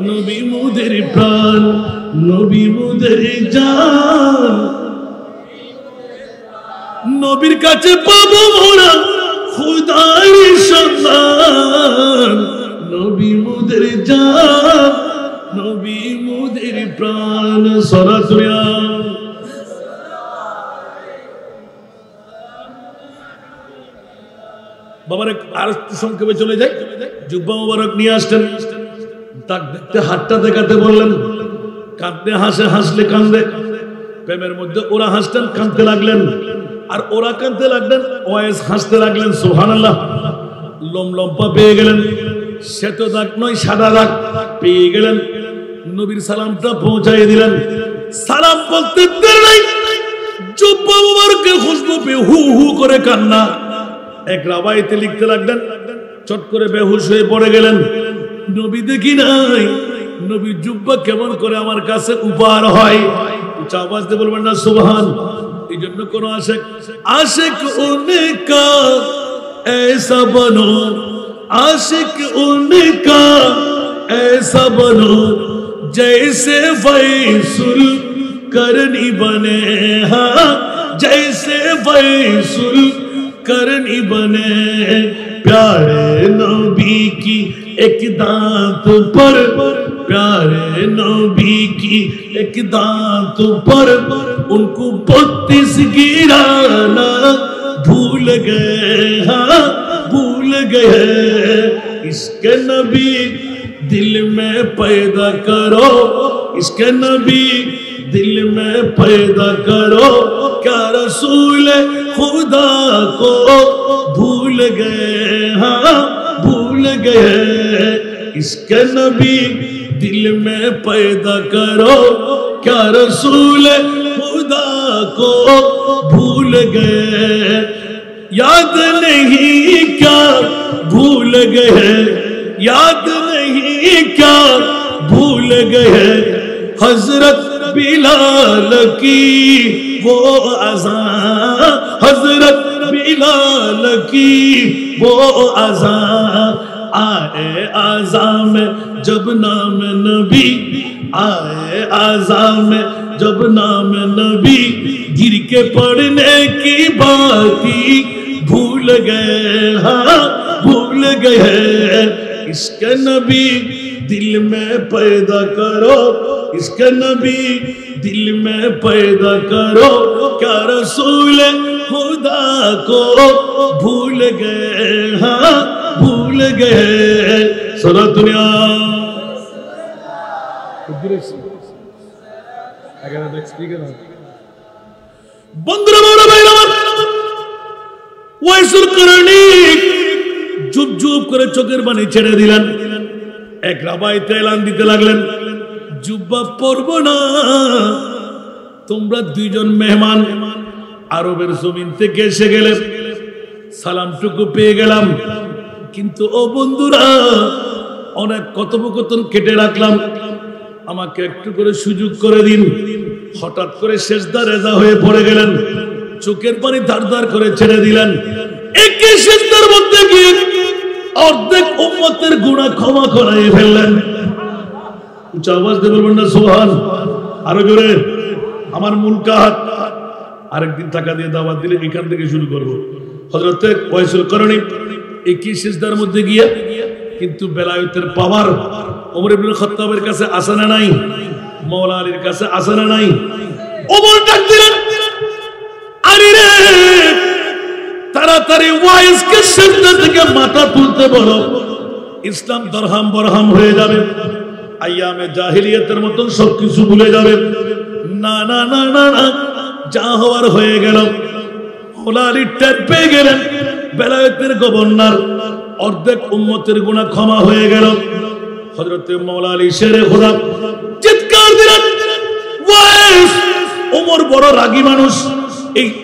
নবী মুদের প্রাণ, নবী মুদের জান, নবীর কাছে পাবো মোরা খুদার সন্ধান, নবী মুদের জান, নবী মুদের প্রাণ। সরাসরিয়া বাবার আর সংক্ষেপে চলে যাই। জুব্বা মুবারক নিয়ে আসতেন, তাক দেখতে হাতটা দেখাতে বললেন, কাঁদতে হাসে, হাসলে কান্দে। প্রেমের মধ্যে ওরা হাসতেন, কাঁদতে লাগলেন, আর ওরা কাঁদতে লাগলেন, ওয়াইস হাসতে লাগলেন। সুবহানাল্লাহ। লম্পা পেয়ে গেলেন, শ্বেত দাগ নয় সাদা দাগ পেয়ে গেলেন। নবীর সালামটা পৌঁছাই দিলেন। সালাম বলতে দেরি নাই, জুব্বা মুবারকের খুশবু পেয়ে হু হু করে কান্না। এক রাবাইতে লিখতে লাগলেন, চট করে বেহুশ হয়ে পড়ে গেলেন। নবী দেখি নাই, নবী জুব্বা কেমন করে আমার কাছে উপহার হয়। উচ্চ আওয়াজ দিয়ে বলবেন না সুবহান। এই জন্য কোন আশিক, আশিক উনকা ऐसा बनो, आशिक उनका ऐसा बनो, जैसे फैसुल करनी बने, हाँ जैसे फैसुल करनी बने। प्यारे नबी की एक दांत पर, प्यारे नबी की एक दांत पर उनको 32 गिराना भूल गए, हाँ भूल गए। इसके नबी दिल में पैदा करो, इसके नबी दिल में पैदा करो, क्या रसूल खुदा को भूल गए, हाँ भूल गए। इसके नबी दिल में पैदा करो, क्या रसूल खुदा को भूल गए। याद नहीं क्या भूल गए, याद नहीं क्या भूल गए। हजरत बिलाल की वो अज़ान, हजरत बिलाल की वो अज़ान। आए आज़ान में जब नाम नबी, आए आज़ान में जब नाम नबी, गिर के पढ़ने की बाती भूल गए, हाँ भूल गए। इसके नबी दिल में पैदा करो, इसके नबी दिल में पैदा करो, क्या रसूल खुदा को भूल गए, हाँ भूल गए। सारा दुनिया বন্ধুরা বড় ভাই আমার ওয়াইসুল করণী চুপ চুপ করে চোখের পানি ছেড়ে দিলেন। এক রাবাইতে এলান দিতে লাগলেন, জুব্বা পরবো না, তোমরা দুইজন মেহমান আরবের জমিন থেকে এসে গেলে, সালামটুকু পেয়ে গেলাম, কিন্তু ও বন্ধুরা অনেক কথোপকথন কেটে রাখলাম, আমাকে একটু করে সুযোগ করে দিন। হঠাৎ করে সেজদা রেজা হয়ে পড়ে গেলেন, চোখের পানি ধার ধার করে ছেড়ে দিলেন। একই সিজদার মধ্যে গিয়ে অর্ধেক উম্মতের গুনাহ ক্ষমা করাই ফেললেন। উচ্চ আওয়াজ দিয়ে বলবেন না সুবহান। আরো জোরে। আমার মূল কাজ আরেকদিন টাকা দিয়ে দাওয়াত দিলে এখান থেকে শুরু করব। হযরতে ওয়াইসুল করণী একই সিজদার মধ্যে গিয়ে কিন্তু বেলায়েতের পাওয়ার ওমর ইবনে খাত্তাবের কাছে আছে না নাই? মাওলা আলীর কাছে আছে না নাই? ওমর ডাক দিলেন, আরে রে তাড়াতাড়ি ওয়াইসকে সিজদা থেকে মাথা তুলতে বলো, ইসলাম দরহাম বরহাম হয়ে যাবে, আইয়ামে জাহিলিয়াতের মতন সবকিছু ভুলে যাবে। না না না না না, যা হওয়ার হয়ে গেল। মাওলা আলী টের পেয়ে গেলেন বেলায়েতের গভর্নর, অর্ধেক উম্মতের গুনাহ ক্ষমা হয়ে গেল। হযরতে মাওলা আলী শেরে খোদা চিৎকার দিলেন, ওয়াইস! ওমর বড় রাগী মানুষ,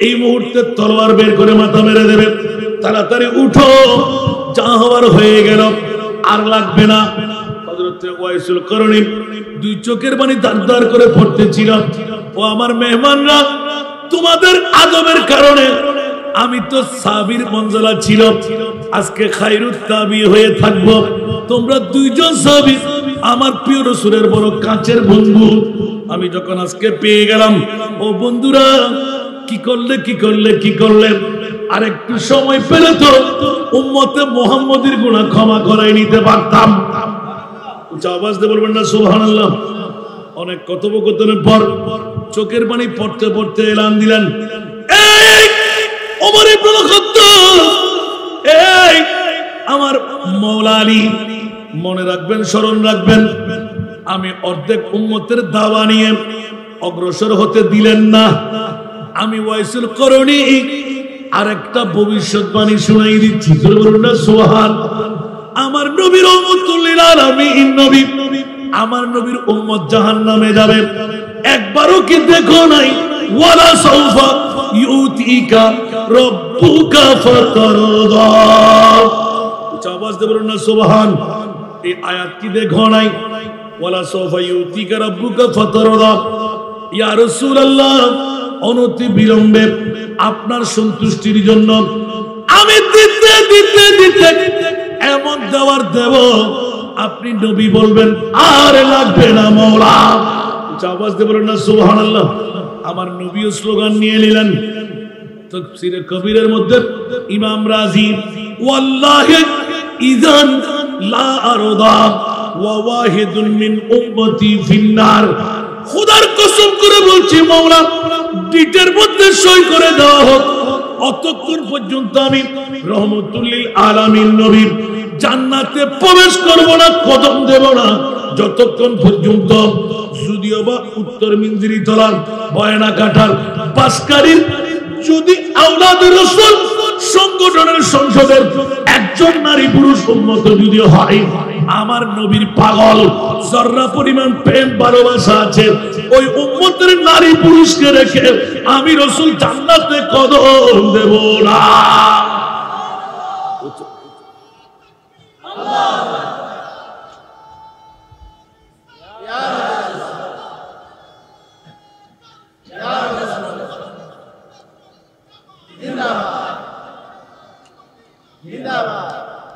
এই মুহূর্তে তলোয়ার বের করে মাথা মেরে দেবে। তাড়াতাড়ি উঠো, যা হওয়ার হয়ে গেল, আর লাগবে না। হযরতে ওয়াইসুল করণী দুই চোখের পানি দাঁড় করে পড়তেছিল। ও আমার মেহমানরা, তোমাদের আদবের কারণে আমি তো সাবির মঞ্জলা ছিল, আজকে খায়রুত তাবি হয়ে থাকবো। তোমরা দুইজন সাহাবী আমার প্রিয় রাসূলের বড় কাছের বন্ধু। আমি যখন আজকে পেয়ে গেলাম, ও বন্ধুরা কি করলে কি করলে কি করলে, আর একটু সময় পেলে তো উম্মতে মুহাম্মদীর গুনাহ ক্ষমা করাই নিতে পারতাম। উচ্চ আওয়াজ দিয়ে বলবেন না সুবহানাল্লাহ। অনেক কথোপকথনের পর চোখের পানি পড়তে পড়তে এলান দিলেন, এই ওমর ইবনে খাত্তাব, এই আমার মাওলা আলী, মনে রাখবেন, স্মরণ রাখবেন, আমি অর্ধেক উম্মতের দাওয়া নিয়ে অগ্রসর হতে দিলেন না। আমি ওয়াইসুল করণী আরেকটা ভবিষ্যৎবাণী শুনাই দিচ্ছি, বলুন না সুবহান। আমার নবীর উম্মতুল লিল আলামিন নবী, আমার নবীর উম্মত জাহান্নামে যাবে, একবারও কি দেখো নাই? ওয়ালা সাউফা ইউতিকা রাব্বুকা ফাতারদা। আওয়াজ দিয়ে বলুন না সুবহান। এই আয়াত কি দেখো নাই? ওয়ালা সাউফা ইউতিকা রাব্বুকা ফাতারদা। ইয়া রাসূলুল্লাহ, অনতি বিলম্বে আপনার সন্তুষ্টির জন্য আমি দিতে দিতে দিতে এমন দেওয়ার দেব, আপনি নবী বলবেন আর লাগবে না মাওলা। আওয়াজ দিয়ে বলুন না সুবহানাল্লাহ। আমার নবীও স্লোগান নিয়ে নিলেন। তাফসীরে কবিরের মধ্যে ইমাম রাজি, ওয়াল্লাহি ইযান লা আরদা ওয়া ওয়াহিদুন মিন উম্মতি ফিন্নার। খোদার কসম করে বলছি মাওলা, ডিটের মধ্যে সই করে দেওয়া হোক, অতক্ষণ পর্যন্ত আমি রহমতুল লিল আলামিন নবী জান্নাতে প্রবেশ করব না, কদম দেব না, যতক্ষণ পর্যন্ত যদিও বা উত্তর মিনজিরি তলার বয়না কাটার পাসকারীর যদি আওলাদে রাসূল সংগঠনের সংসদের একজন নারী পুরুষ উম্মত যদি হয়, আমার নবীর পাগল জর্রা পরিমাণ প্রেম ভালোবাসা আছে, ওই উম্মতের নারী পুরুষকে রেখে আমি রাসূল জান্নাতে কদম দেব না।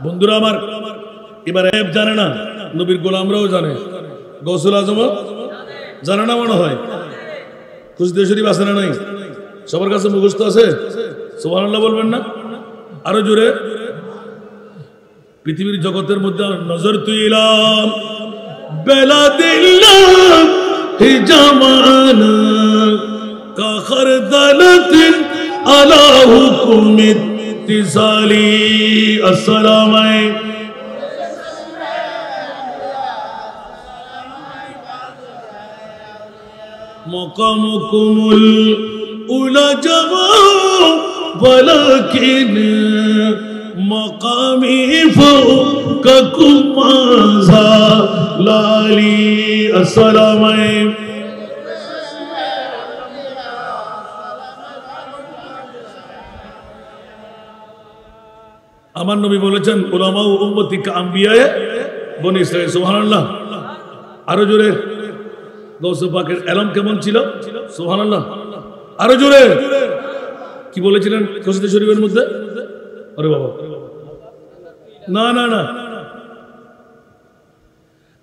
বন্ধুরা আমার, এবার এব জানে না, নবীর গোলামরাও জানে, গৌসুল আজম জানে না মনে হয়। খুশদে শরীফ আছে না নাই? সবার কাছে মুখস্থ আছে? সুবহানাল্লাহ বলবেন না আরো জোরে। পৃথিবীর জগতের মধ্যে নজর তুই ইলাম বেলা দিল্লাম হি জামানা কা খরদালাতিন আলা হুকুমিত তিসালি। আসসালামু আলাইকুম। মকামুকুমুল উলা জামা ওয়ালাকিন মকামি ফাওকাকুম মাযা লালি। আসসালামু আলাইকুম। আমার নবী বলেছেন উলামা ও উম্মতি কা আম্বিয়ায়ে বনি ইসরাঈল। সুবহানাল্লাহ আরো জোরে। গৌসে পাকের এলাম কেমন ছিল? সুবহানাল্লাহ আরো জোরে। কি বলেছিলেন কসিদা শরীফের মধ্যে? अरे बाबा ना ना ना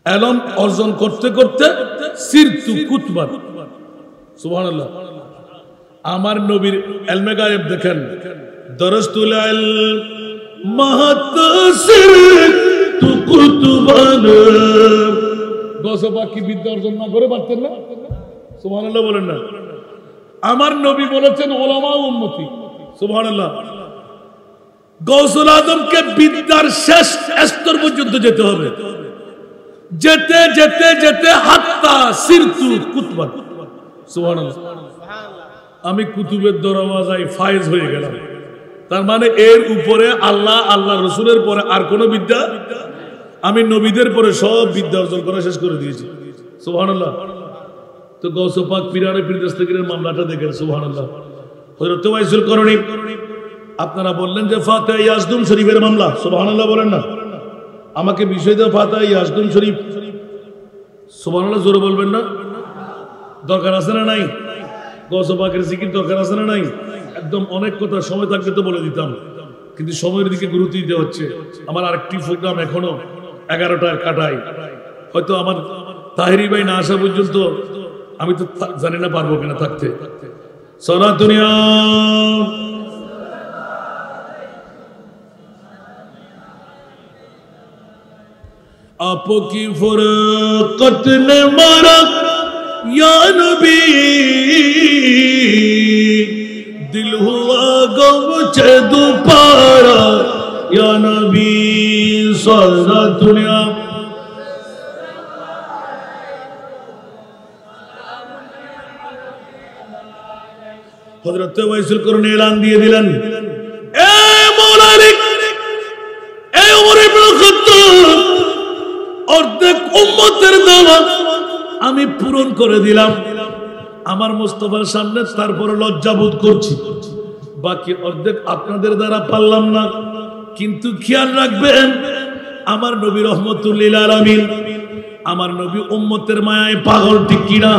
एलम अर्जन करते करते सिरतु कुतबान सुबहानाल्लाह আমার নবীর ইলমে গায়েব দেখেন দরস্তুল ইলম মাহাতসির তু কুতুবান গসবা কি বিদ্যা অর্জন না করে পারতেন না সুবহানাল্লাহ বলেন না আমার নবী বলেছেন উলামা উম্মতি সুবহানাল্লাহ গৌসুল আজমকে বিদ্যার শেষ স্তর পর্যন্ত যেতে হবে যেতে যেতে যেতে হাত্তা সিরতু কুতুবান সুবহানাল্লাহ আমি কুতুবের দরওয়াজায় ফায়েজ হয়ে গেলাম তার মানে এর উপরে আল্লাহ আল্লাহ রাসূলের পরে আর কোন বিদ্যা আমি নবীদের পরে সব বিদ্যা অর্জন করা শেষ করে দিয়েছি সুবহানাল্লাহ তো গৌসে পাক পীরানে পীর দস্তগীরের মামলাটা দেখেন সুবহানাল্লাহ হযরত ওয়াইসুল করণী আপনারা বললেন যে ফাতিহা ইয়াজদুম শরীফের মামলা সুবহানাল্লাহ বলেন না আমাকে বিষয় দাও ফাতিহা ইয়াজদুম শরীফ সুবহানাল্লাহ জোরে বলবেন না দরকার আছে না নাই গৌসে পাকের জিকির দরকার আছে না নাই একদম অনেক কথা সময় থাকলে তো বলে দিতাম কিন্তু সময়ের দিকে গুরুত্ব দিতে হচ্ছে আমার আরেকটি প্রোগ্রাম এখনো 11টায় কাটাই হয়তো আমার তাহেরি ভাই না আসা পর্যন্ত আমি তো জানি না পারবো কিনা থাকতে সারা দুনিয়া आपकी फुरकत ने मारा या नबी दिल हुआ गम चे दोबारा या नबी सारा दुनिया हजरत वाइसुल करणी ऐलान दिए दिलन ए मौला अली ए उमर इब्न खत्ताब অর্ধেক উম্মতের দাওয়া আমি পূরণ করে দিলাম আমার মুস্তাফার সামনে তারপরে লজ্জা বোধ করছি বাকি অর্ধেক আপনাদের দ্বারা পারলাম না কিন্তু খেয়াল রাখবেন আমার নবী রহমতুল লিল আলামিন আমার নবী উম্মতের মায়ায় পাগল ঠিক কি না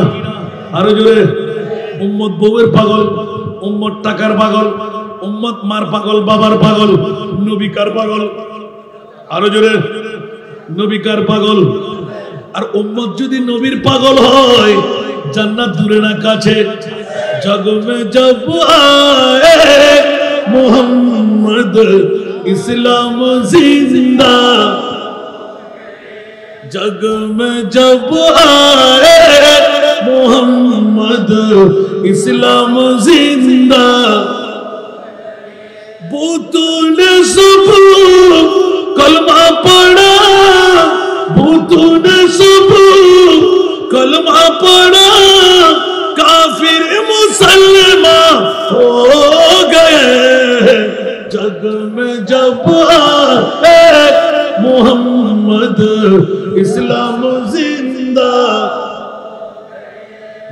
আরো জোরে উম্মত বউয়ের পাগল উম্মত টাকার পাগল উম্মত মার পাগল বাবার পাগল নবী কার পাগল আরো জোরে নবী কার পাগল আর উম্মত যদি নবীর পাগল হয় জান্নাত দূরে না কাছে জগ মে জব আয়ে মুহাম্মদ ইসলাম জিন্দা জগ মে জব আয়ে মুহাম্মদ ইসলাম জিন্দা বুতুনে সব कलमा पढ़ा भूतों ने सब कलमा पढ़ा काफिर मुसलमान हो गए जग में जब आए मोहम्मद इस्लाम जिंदा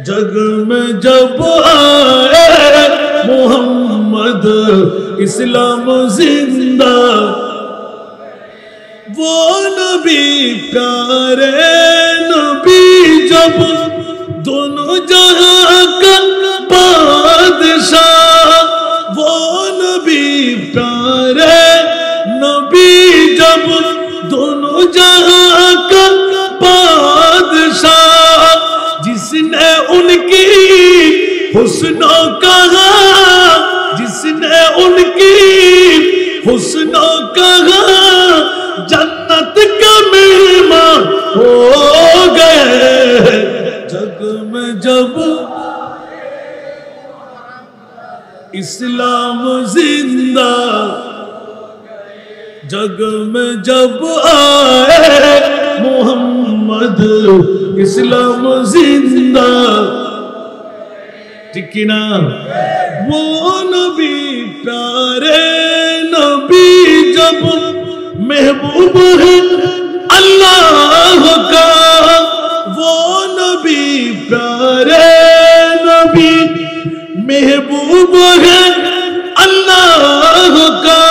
जग में जब आए मोहम्मद इस्लाम जिंदा वो नबी प्यारे नबी जब दोनों जहां का बादशाह वो नबी प्यारे नबी जब दोनों जहां का बादशाह जिसने उनकी हुस्नों कहा जिसने उनकी हुस्नों कहा जन्नत का मेहमान हो गए जग में जब इस्लाम जिंदा जग में जब आए मोहम्मद इस्लाम जिंदा ठीक ना वो नबी प्यारे नबी जब महबूब है अल्लाह का वो नबी प्यारे नबी महबूब है अल्लाह का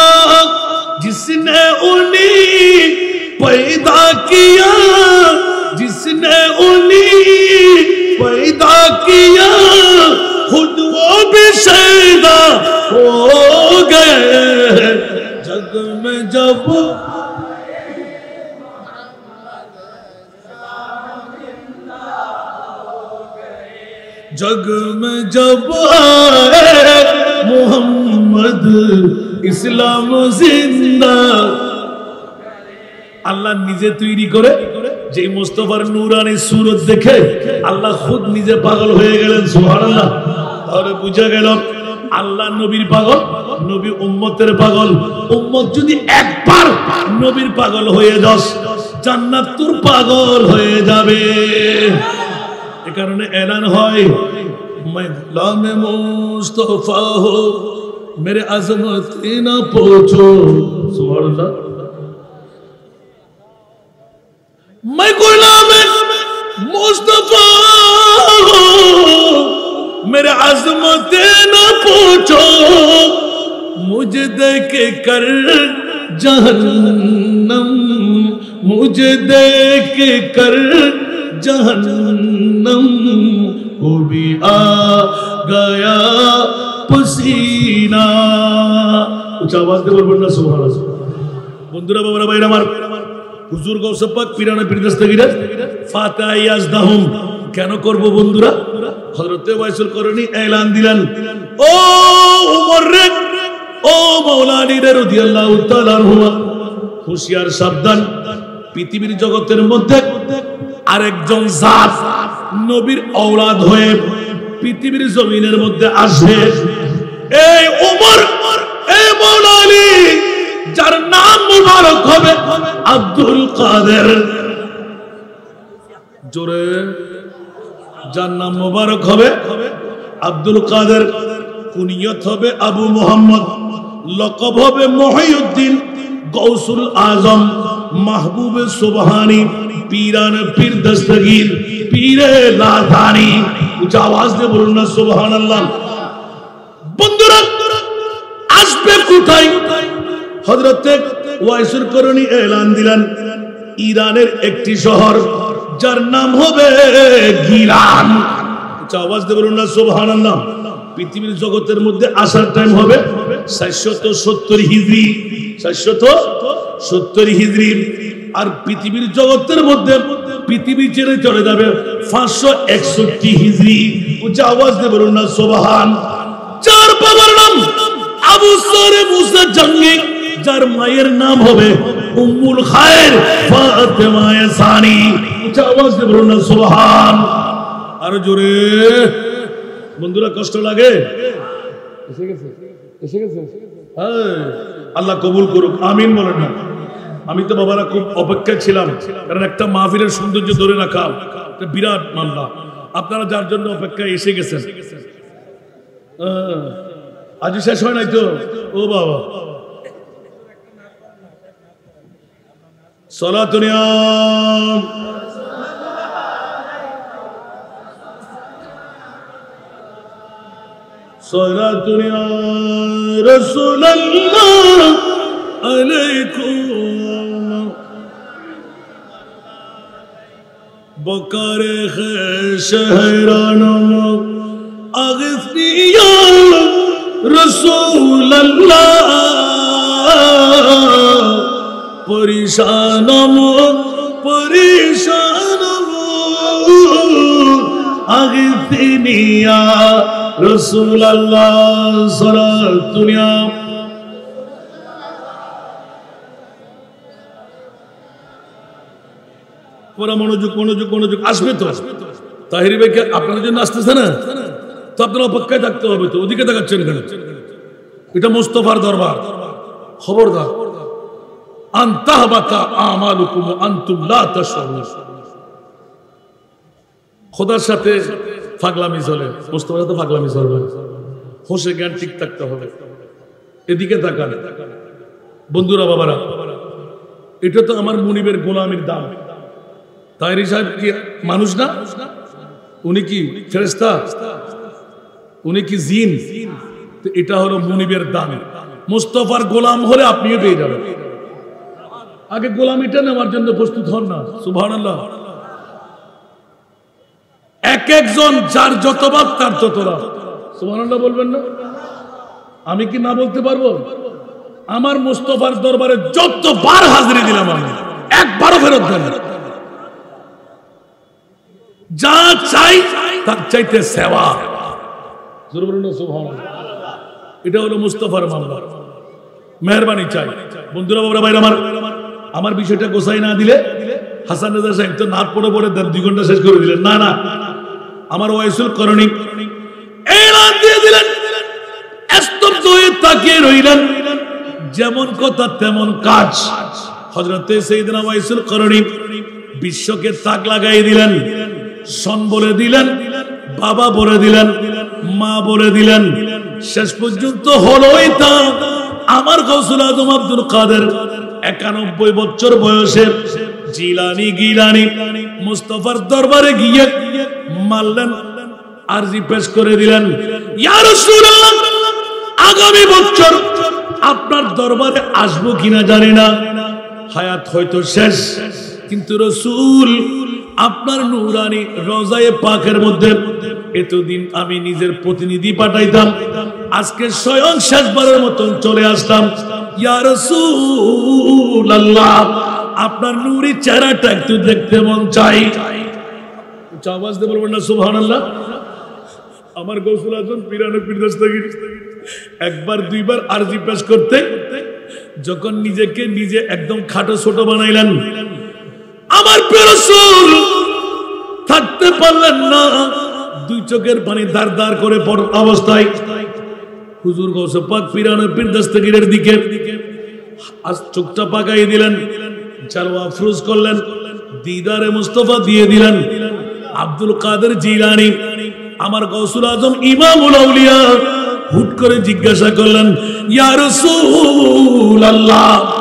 जिसने उन्हें पैदा किया जिसने उन्हें पैदा किया खुद वो भी शैदा हो गए जब जग में जब आए मोहम्मद इस्लाम जिंदा আল্লাহ নিজে তৈরি করে যে মুস্তাফার নূরানি সুরত দেখে আল্লাহ খুদ নিজে পাগল হয়ে গেলেন সুবহানাল্লাহ। তাহলে বুঝা গেল আল্লাহ নবীর পাগল, নবী উম্মতের পাগল। উম্মত যদি একবার নবীর পাগল হয়ে যাস জান্নাত তোর পাগল হয়ে যাবে। এ কারণে এলান হয় मैं गुलाम मुस्तफा हो मेरे अजमत ना पूछो सुभानअल्लाह। मैं गुलाम मुस्तफा हो मेरे अजमत ना पूछो मुझे देख कर जहन्नम मुझे देख कर जहन्नम वो भी आ गया पसीना। उच्च आवाज दे बोलবেন না সুবহানাল্লাহ। বন্ধুরা বাবারা ভাইরা আমার হুজুর গৌস পাক পিরানা পীর দস্তগীরের ফাতিহা ইয়াজদাহুম কেন করব বন্ধুরা? হযরত ওয়াইসুল করনি এলান দিলেন, ও ওমর রে, ও মাওলানা আলী রাদিয়াল্লাহু তাআলা আনহু, হুঁশিয়ার সাবধান, পৃথিবীর জগতের মধ্যে আরেকজন জাত নবীর ঔলাদ হয়ে পৃথিবীর জমিনের মধ্যে আসবে। এই ওমর, এই মাওলানা আলী, যার নাম মুবারক হবে আব্দুল কাদের, জোরে যার নাম মুবারক হবে আব্দুল কাদের, কুনিয়ত হবে আবু মুহাম্মদ, লকব হবে মহিউদ্দিন, গৌসুল আজম, মাহবুবে সুবহানী, পীরান পীর দস্তগীর, পীরে লাদানি। উচ্চ আওয়াজ দিয়ে বলুন না সুবহানাল্লাহ। বন্ধুরা আসবে কোথায়? হযরত ওয়াইসুল করনি এলান দিলেন ইরানের একটি শহর যার নাম হবে গিলান। উচ্চ আওয়াজ দিয়ে বলুন না সুবহানাল্লাহ। পৃথিবীর জগতের মধ্যে আসার টাইম হবে 470 হিজরি, 470 হিজরি। আর পৃথিবীর জগতের মধ্যে পৃথিবী ছেড়ে চলে যাবে 561 হিজরি। উচ্চ আওয়াজ দিয়ে বলুন না সুবহান। যার বাবার নাম আবু সরে মুসা জঙ্গি, যার মায়ের নাম হবে উম্মুল খায়ের ফাতেমা সানি। উচ্চ আওয়াজ দিয়ে বলুন না সুবহান। আর জোরে বন্ধুরা, কষ্ট লাগে? এসে গেছে আল্লাহ কবুল করুক, আমিন বলেন না। আমি তো বাবারা খুব অপেক্ষায় ছিলাম, কারণ একটা মাহফিলের সৌন্দর্য ধরে রাখা বিরাট মামলা। আপনারা যার জন্য অপেক্ষায় এসে গেছেন, আজ শেষ হয় নাই তো? ও বাবা, সালাতুন ইয়া সালাতুন ইয়া রাসূলুল্লাহ আলাইকুম বকারে শহরানম আগফনি ইয়া রাসূলুল্লাহ পরিশানম পরিশানম আগফনি ইয়া রাসূলুল্লাহ সালাতুন ইয়া। মনোযোগ মনোযোগ মনোযোগ, আসবে তো। তাহিরি ভাইকে আপনার জন্য আসতেছে না তো আপনার অপেক্ষায় থাকতে হবে তো। ওদিকে দেখাচ্ছেন কেন? এটা মুস্তাফার দরবার, খবরদার। আনতাহবাতা আমালুকুম আনতুম লা তাশউরুন। খোদার সাথে পাগলামি চলে, মুস্তাফার সাথে পাগলামি চলবে। হোশে জ্ঞান ঠিক থাকতে হবে। এদিকে তাকান বন্ধুরা বাবারা, এটা তো আমার মুনিবের গোলামির দাম। তাহিরি সাহেব কি মানুষ না? উনি কি ফেরেশতা? উনি কি জিন? তো এটা হলো মুনিবের দান। মুস্তাফার গোলাম হলে আপনিও পেয়ে যাবেন। আগে গোলামিটা নেওয়ার জন্য প্রস্তুত হন না। সুবহানাল্লাহ। এক একজন যার যত বাপ তার তত লাভ। সুবহানাল্লাহ বলবেন না? আমি কি না বলতে পারবো? আমার মুস্তাফার দরবারে যতবার হাজিরি দিলাম আমি একবারও ফেরত দেন না। যা চাই তার চাইতে সেবা। এটা হলো মুস্তাফার মামলা। মেহরবানি চাই বন্ধুরা, বাবরা ভাই আমার বিষয়টা গোছাই না দিলে হাসান রাজা সাহেব তো নাট পড়ে পড়ে 2 ঘন্টা শেষ করে দিলেন। না না, আমার ওয়াইসুল করণী এলান দিয়ে দিলেন, স্তব্ধ হয়ে তাকিয়ে রইলেন। যেমন কথা তেমন কাজ। হযরতে সাইয়েদনা ওয়াইসুল করণী বিশ্বকে তাক লাগাই দিলেন, সন বলে দিলেন, বাবা বলে দিলেন, মা বলে দিলেন। শেষ পর্যন্ত হলোই তা, আমার গৌসুল আজম আব্দুল কাদের 91 বছর বয়সে জিলানি গিলানি মুস্তাফার দরবারে গিয়ে মারলেন, আরজি পেশ করে দিলেন, ইয়া রাসূলুল্লাহ, আগামী বছর আপনার দরবারে আসবো কিনা জানি না, হায়াত হয়তো শেষ, কিন্তু রাসূল আপনার নূরানি রওজায়ে পাকের মধ্যে এতদিন আমি নিজের প্রতিনিধি পাঠাইতাম, আজকে স্বয়ং শেষবারের মতন চলে আসলাম। ইয়া রাসূলুল্লাহ, আপনার নূরি চেহারাটা একটু দেখতে মন চাই। আওয়াজ দিয়ে বলবেন না সুবহানাল্লাহ। আমার গৌসুল আজম পীরানে পীর দস্তগীর একবার দুইবার আরজি পেশ করতে যখন নিজেকে নিজে একদম খাটো ছোট বানাইলেন, আমার প্রিয় রাসূল থাকতে পারলেন না, 2 চোখের পানি দাঁড় দাঁড় করে পড় অবস্থায় হুজুর গৌসে পাক পীরানে পীর দস্তগীরের দিকে চোখটা পাকাই দিলেন, জালওয়া আফরোজ করলেন, দিদারে মুস্তাফা দিয়ে দিলেন। আব্দুল কাদের জিলানী আমার গৌসুল আজম ইমামুল আউলিয়া হুট করে জিজ্ঞাসা করলেন, ইয়া রাসূলুল্লাহ,